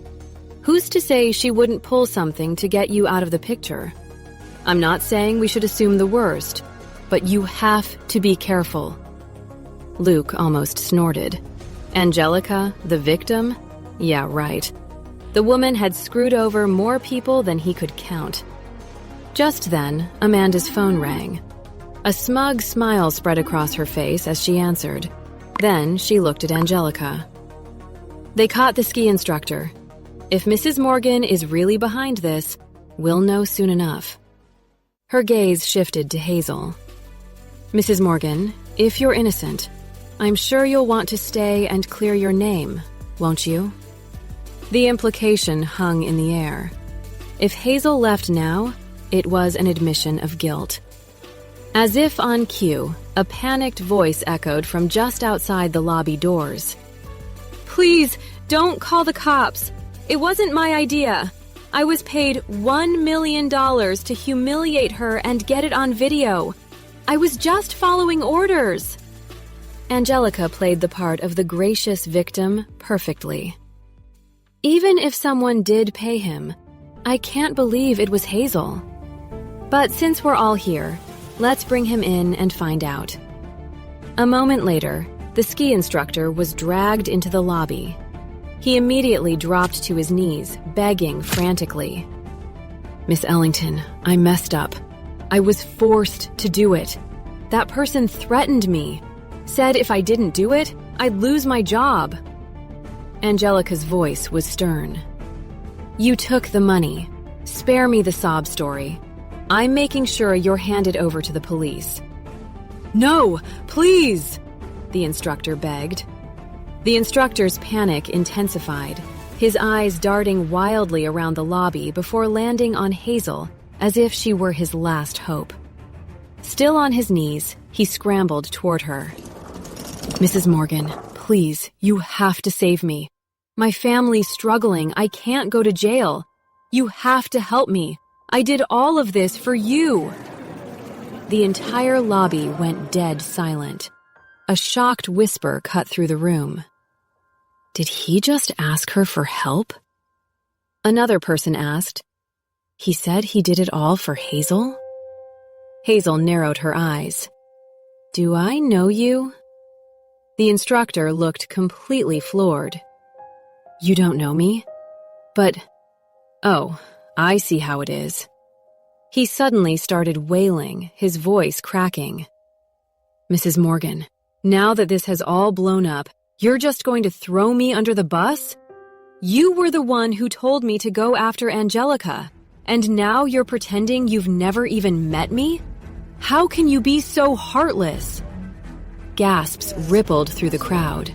Who's to say she wouldn't pull something to get you out of the picture? I'm not saying we should assume the worst, but you have to be careful. Luke almost snorted. Angelica, the victim? Yeah, right. The woman had screwed over more people than he could count. Just then, Amanda's phone rang. A smug smile spread across her face as she answered. Then she looked at Angelica. They caught the ski instructor. If Mrs. Morgan is really behind this, we'll know soon enough. Her gaze shifted to Hazel. Mrs. Morgan, if you're innocent, I'm sure you'll want to stay and clear your name, won't you? The implication hung in the air. If Hazel left now, it was an admission of guilt. As if on cue, a panicked voice echoed from just outside the lobby doors. Please, don't call the cops. It wasn't my idea. I was paid $1 million to humiliate her and get it on video. I was just following orders. Angelica played the part of the gracious victim perfectly. Even if someone did pay him, I can't believe it was Hazel. But since we're all here, let's bring him in and find out. A moment later, the ski instructor was dragged into the lobby. He immediately dropped to his knees, begging frantically. Miss Ellington, I messed up. I was forced to do it. That person threatened me. Said if I didn't do it, I'd lose my job. Angelica's voice was stern. You took the money. Spare me the sob story. I'm making sure you're handed over to the police. No, please, the instructor begged. The instructor's panic intensified, his eyes darting wildly around the lobby before landing on Hazel as if she were his last hope. Still on his knees, he scrambled toward her. Mrs. Morgan, please, you have to save me. My family's struggling. I can't go to jail. You have to help me. I did all of this for you. The entire lobby went dead silent. A shocked whisper cut through the room. Did he just ask her for help? Another person asked. He said he did it all for Hazel? Hazel narrowed her eyes. Do I know you? The instructor looked completely floored. You don't know me? But, oh, I see how it is. He suddenly started wailing, his voice cracking. "Mrs. Morgan, now that this has all blown up, you're just going to throw me under the bus? You were the one who told me to go after Angelica, and now you're pretending you've never even met me? How can you be so heartless?" Gasps rippled through the crowd.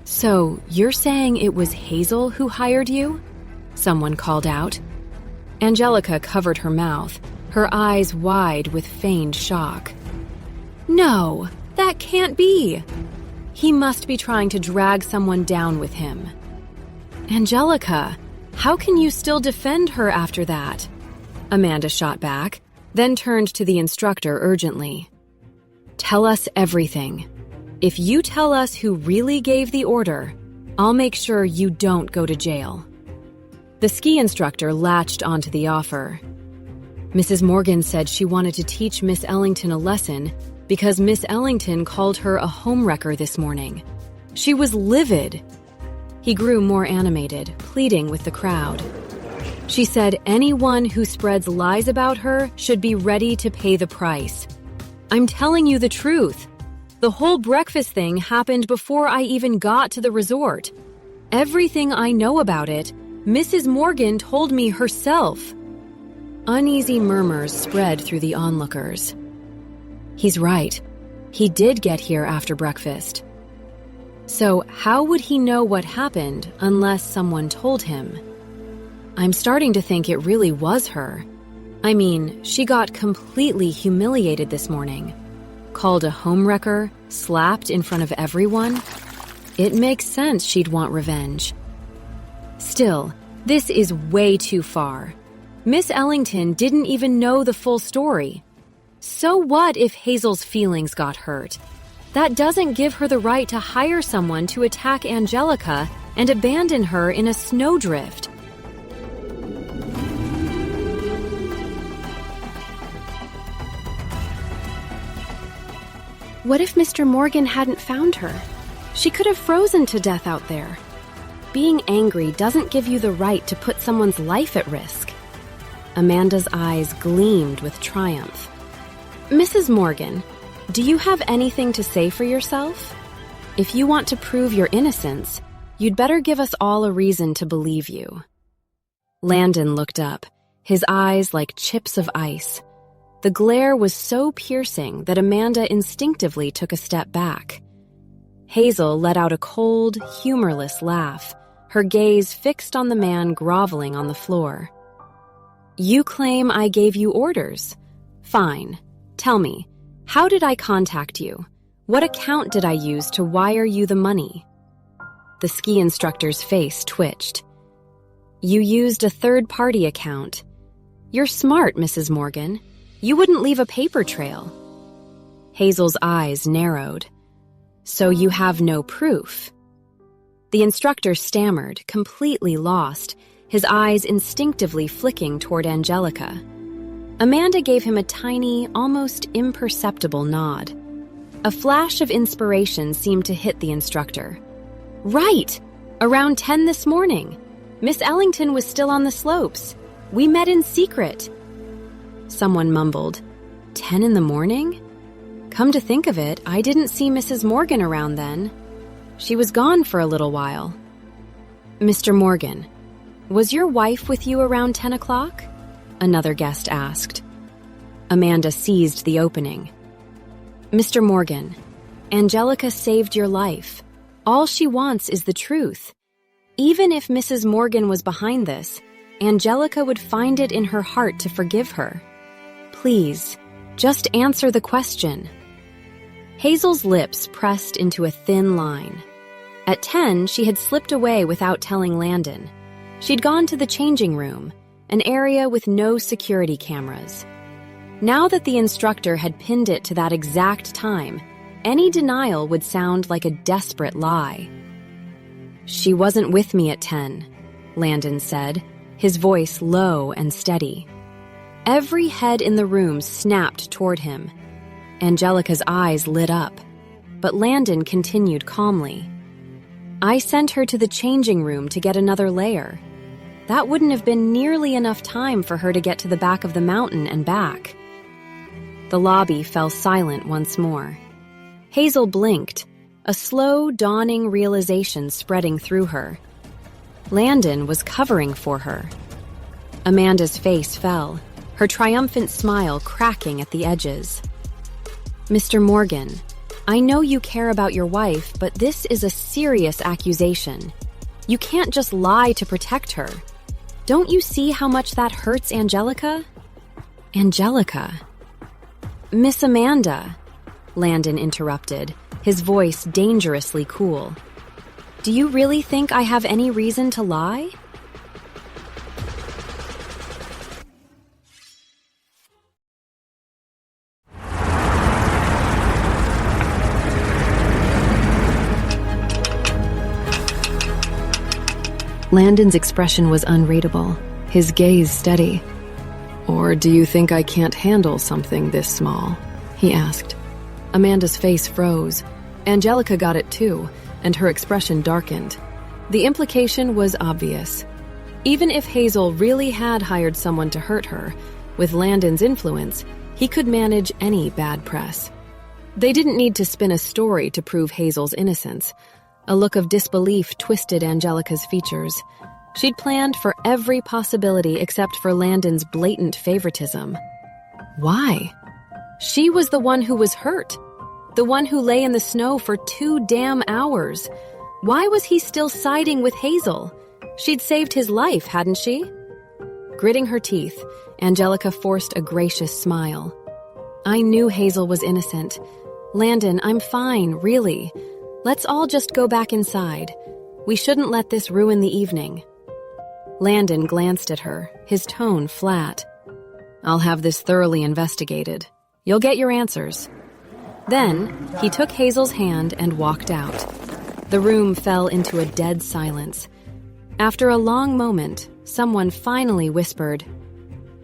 "So, you're saying it was Hazel who hired you?" Someone called out. Angelica covered her mouth, her eyes wide with feigned shock. "No, that can't be. He must be trying to drag someone down with him." "Angelica, how can you still defend her after that?" Amanda shot back, then turned to the instructor urgently. "Tell us everything. If you tell us who really gave the order, I'll make sure you don't go to jail." The ski instructor latched onto the offer. "Mrs. Morgan said she wanted to teach Miss Ellington a lesson because Miss Ellington called her a homewrecker this morning. She was livid." He grew more animated, pleading with the crowd. "She said anyone who spreads lies about her should be ready to pay the price. I'm telling you the truth. The whole breakfast thing happened before I even got to the resort. Everything I know about it, Mrs. Morgan told me herself." Uneasy murmurs spread through the onlookers. He's right. He did get here after breakfast. So how would he know what happened unless someone told him? I'm starting to think it really was her. I mean, she got completely humiliated this morning. Called a homewrecker, slapped in front of everyone. It makes sense she'd want revenge. Still, this is way too far. Miss Ellington didn't even know the full story. So what if Hazel's feelings got hurt? That doesn't give her the right to hire someone to attack Angelica and abandon her in a snowdrift. What if Mr. Morgan hadn't found her? She could have frozen to death out there. Being angry doesn't give you the right to put someone's life at risk. Amanda's eyes gleamed with triumph. "Mrs. Morgan, do you have anything to say for yourself? If you want to prove your innocence, you'd better give us all a reason to believe you." Landon looked up, his eyes like chips of ice. The glare was so piercing that Amanda instinctively took a step back. Hazel let out a cold, humorless laugh, her gaze fixed on the man groveling on the floor. "You claim I gave you orders? Fine. Tell me, how did I contact you? What account did I use to wire you the money?" The ski instructor's face twitched. "You used a third-party account. You're smart, Mrs. Morgan. You wouldn't leave a paper trail." Hazel's eyes narrowed. "So you have no proof?" The instructor stammered, completely lost, his eyes instinctively flicking toward Angelica. Amanda gave him a tiny, almost imperceptible nod. A flash of inspiration seemed to hit the instructor. "Right! Around 10 this morning. Miss Ellington was still on the slopes. We met in secret." Someone mumbled, 10 in the morning? Come to think of it, I didn't see Mrs. Morgan around then. She was gone for a little while. "Mr. Morgan, was your wife with you around 10 o'clock? Another guest asked. Amanda seized the opening. "Mr. Morgan, Angelica saved your life. All she wants is the truth. Even if Mrs. Morgan was behind this, Angelica would find it in her heart to forgive her. Please, just answer the question." Hazel's lips pressed into a thin line. At 10, she had slipped away without telling Landon. She'd gone to the changing room, an area with no security cameras. Now that the instructor had pinned it to that exact time, any denial would sound like a desperate lie. "She wasn't with me at 10, Landon said, his voice low and steady. Every head in the room snapped toward him. Angelica's eyes lit up, but Landon continued calmly. "I sent her to the changing room to get another layer. that wouldn't have been nearly enough time for her to get to the back of the mountain and back. The lobby fell silent once more. Hazel blinked, a slow, dawning realization spreading through her. Landon was covering for her. Amanda's face fell, her triumphant smile cracking at the edges. "Mr. Morgan, I know you care about your wife, but this is a serious accusation. You can't just lie to protect her. Don't you see how much that hurts Angelica?" "Angelica?" "Miss Amanda," Landon interrupted, his voice dangerously cool. "Do you really think I have any reason to lie?" Landon's expression was unreadable, his gaze steady. "Or do you think I can't handle something this small?" he asked. Amanda's face froze. Angelica got it too, and her expression darkened. The implication was obvious. Even if Hazel really had hired someone to hurt her, with Landon's influence, he could manage any bad press. They didn't need to spin a story to prove Hazel's innocence. A look of disbelief twisted Angelica's features. She'd planned for every possibility except for Landon's blatant favoritism. Why? She was the one who was hurt. The one who lay in the snow for 2 damn hours. Why was he still siding with Hazel? She'd saved his life, hadn't she? Gritting her teeth, Angelica forced a gracious smile. "I knew Hazel was innocent. Landon, I'm fine, really. Let's all just go back inside. We shouldn't let this ruin the evening." Landon glanced at her, his tone flat. "I'll have this thoroughly investigated. You'll get your answers." Then, he took Hazel's hand and walked out. The room fell into a dead silence. After a long moment, someone finally whispered,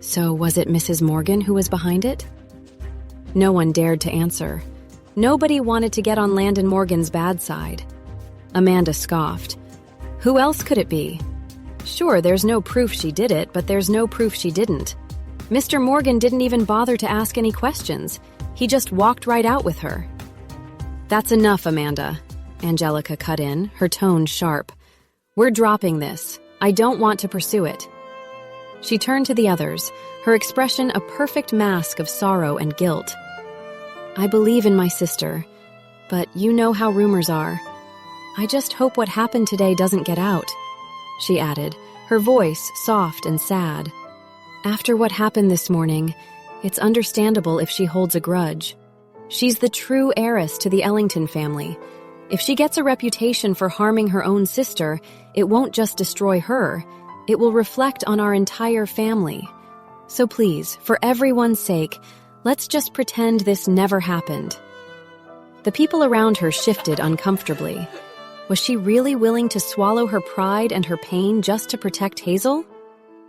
"So was it Mrs. Morgan who was behind it?" No one dared to answer. Nobody wanted to get on Landon Morgan's bad side. Amanda scoffed. Who else could it be? Sure, there's no proof she did it, but there's no proof she didn't. Mr. Morgan didn't even bother to ask any questions. He just walked right out with her. "That's enough, Amanda," Angelica cut in, her tone sharp. "We're dropping this. I don't want to pursue it." She turned to the others, her expression a perfect mask of sorrow and guilt. "I believe in my sister, but you know how rumors are. I just hope what happened today doesn't get out," she added, her voice soft and sad. "After what happened this morning, it's understandable if she holds a grudge. She's the true heiress to the Ellington family. If she gets a reputation for harming her own sister, it won't just destroy her, it will reflect on our entire family. So please, for everyone's sake, let's just pretend this never happened." The people around her shifted uncomfortably. Was she really willing to swallow her pride and her pain just to protect Hazel?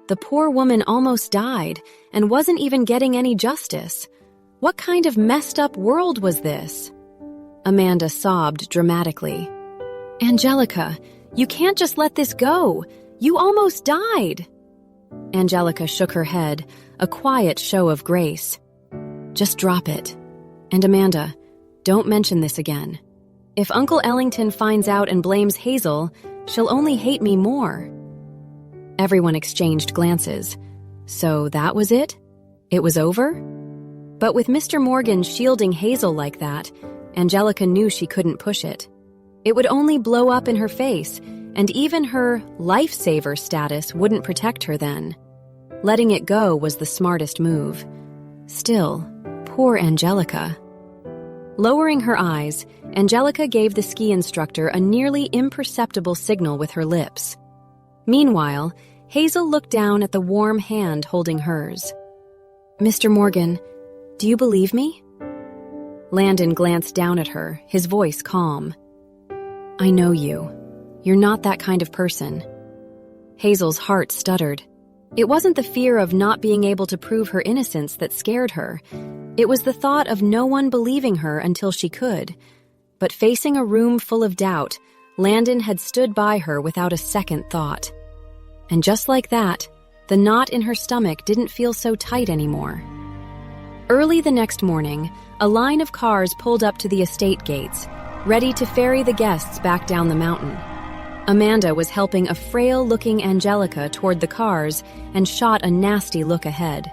The poor woman almost died and wasn't even getting any justice. What kind of messed up world was this? Amanda sobbed dramatically. "Angelica, you can't just let this go. You almost died." Angelica shook her head, a quiet show of grace. "Just drop it. And Amanda, don't mention this again. If Uncle Ellington finds out and blames Hazel, she'll only hate me more." Everyone exchanged glances. So that was it? It was over? But with Mr. Morgan shielding Hazel like that, Angelica knew she couldn't push it. It would only blow up in her face, and even her lifesaver status wouldn't protect her then. Letting it go was the smartest move. Still, poor Angelica. Lowering her eyes, Angelica gave the ski instructor a nearly imperceptible signal with her lips. Meanwhile, Hazel looked down at the warm hand holding hers. "Mr. Morgan, do you believe me?" Landon glanced down at her, his voice calm. "I know you. You're not that kind of person." Hazel's heart stuttered. It wasn't the fear of not being able to prove her innocence that scared her. It was the thought of no one believing her until she could. But facing a room full of doubt, Landon had stood by her without a second thought. And just like that, the knot in her stomach didn't feel so tight anymore. Early the next morning, a line of cars pulled up to the estate gates, ready to ferry the guests back down the mountain. Amanda was helping a frail-looking Angelica toward the cars and shot a nasty look ahead.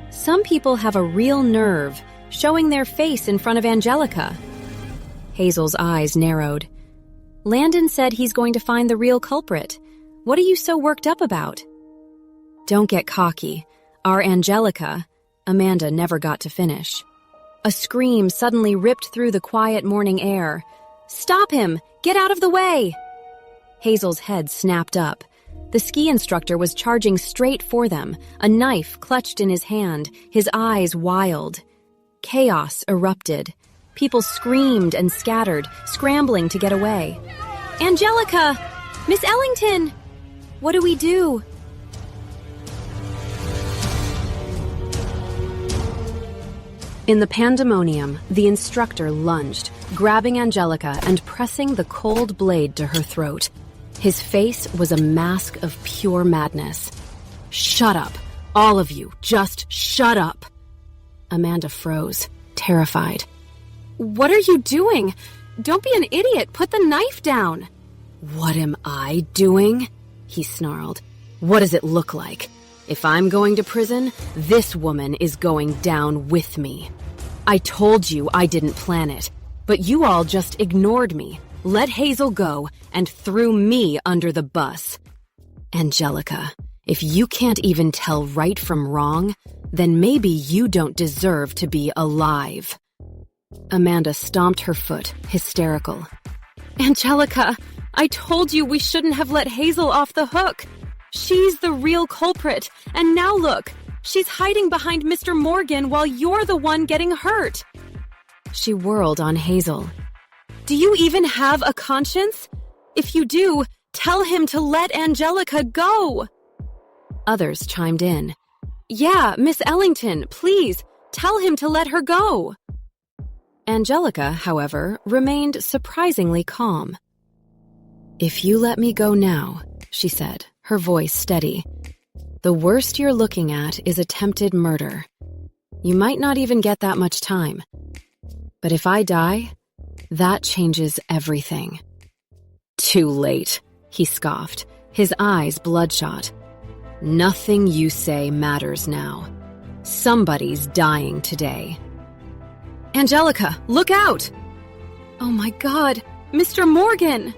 Some people have a real nerve showing their face in front of Angelica. Hazel's eyes narrowed. Landon said he's going to find the real culprit. What are you so worked up about? Don't get cocky. Our Angelica... Amanda never got to finish. A scream suddenly ripped through the quiet morning air. Stop him! Get out of the way! Hazel's head snapped up. The ski instructor was charging straight for them, a knife clutched in his hand, his eyes wild. Chaos erupted. People screamed and scattered, scrambling to get away. Angelica! Miss Ellington! What do we do? In the pandemonium, the instructor lunged, grabbing Angelica and pressing the cold blade to her throat. His face was a mask of pure madness. Shut up. All of you, just shut up. Amanda froze, terrified. What are you doing? Don't be an idiot. Put the knife down. What am I doing? He snarled. What does it look like? If I'm going to prison, this woman is going down with me. I told you I didn't plan it, but you all just ignored me, let Hazel go, and threw me under the bus. Angelica, if you can't even tell right from wrong, then maybe you don't deserve to be alive. Amanda stomped her foot, hysterical. Angelica, I told you we shouldn't have let Hazel off the hook. She's the real culprit, and now look, she's hiding behind Mr. Morgan while you're the one getting hurt. She whirled on Hazel. Do you even have a conscience? If you do, tell him to let Angelica go. Others chimed in. Yeah, Miss Ellington, please, tell him to let her go. Angelica, however, remained surprisingly calm. If you let me go now, she said, her voice steady, the worst you're looking at is attempted murder. You might not even get that much time. But if I die, that changes everything. Too late, he scoffed, his eyes bloodshot. Nothing you say matters now. Somebody's dying today. Angelica, look out! Oh my God, Mr. Morgan!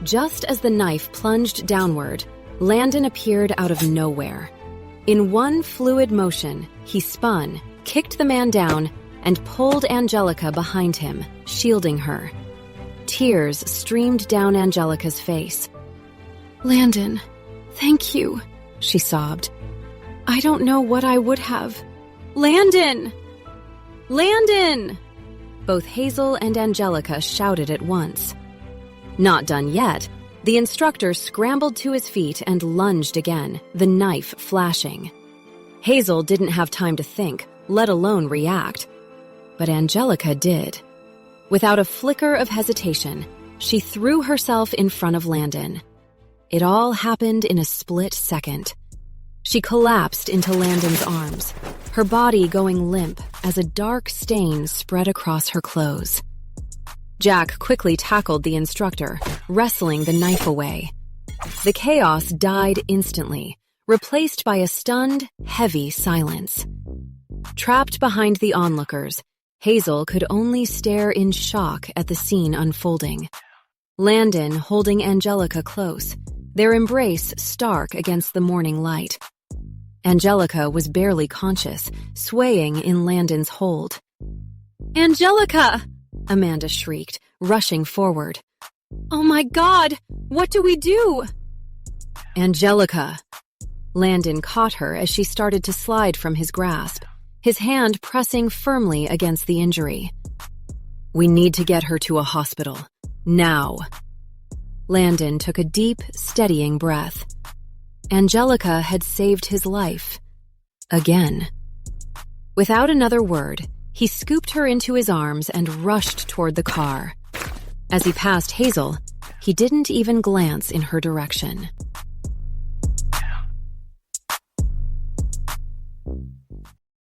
Just as the knife plunged downward, Landon appeared out of nowhere. In one fluid motion, he spun, kicked the man down, and pulled Angelica behind him, shielding her. Tears streamed down Angelica's face. Landon, thank you, she sobbed. I don't know what I would have. Landon! Landon! Both Hazel and Angelica shouted at once. Not done yet, the instructor scrambled to his feet and lunged again, the knife flashing. Hazel didn't have time to think, let alone react. But Angelica did. Without a flicker of hesitation, she threw herself in front of Landon. It all happened in a split second. She collapsed into Landon's arms, her body going limp as a dark stain spread across her clothes. Jack quickly tackled the instructor, wrestling the knife away. The chaos died instantly, replaced by a stunned, heavy silence. Trapped behind the onlookers, Hazel could only stare in shock at the scene unfolding. Landon holding Angelica close, their embrace stark against the morning light. Angelica was barely conscious, swaying in Landon's hold. Angelica! Amanda shrieked, rushing forward. Oh my God! What do we do? Angelica! Landon caught her as she started to slide from his grasp, his hand pressing firmly against the injury. We need to get her to a hospital. Now. Landon took a deep, steadying breath. Angelica had saved his life. Again. Without another word, he scooped her into his arms and rushed toward the car. As he passed Hazel, he didn't even glance in her direction.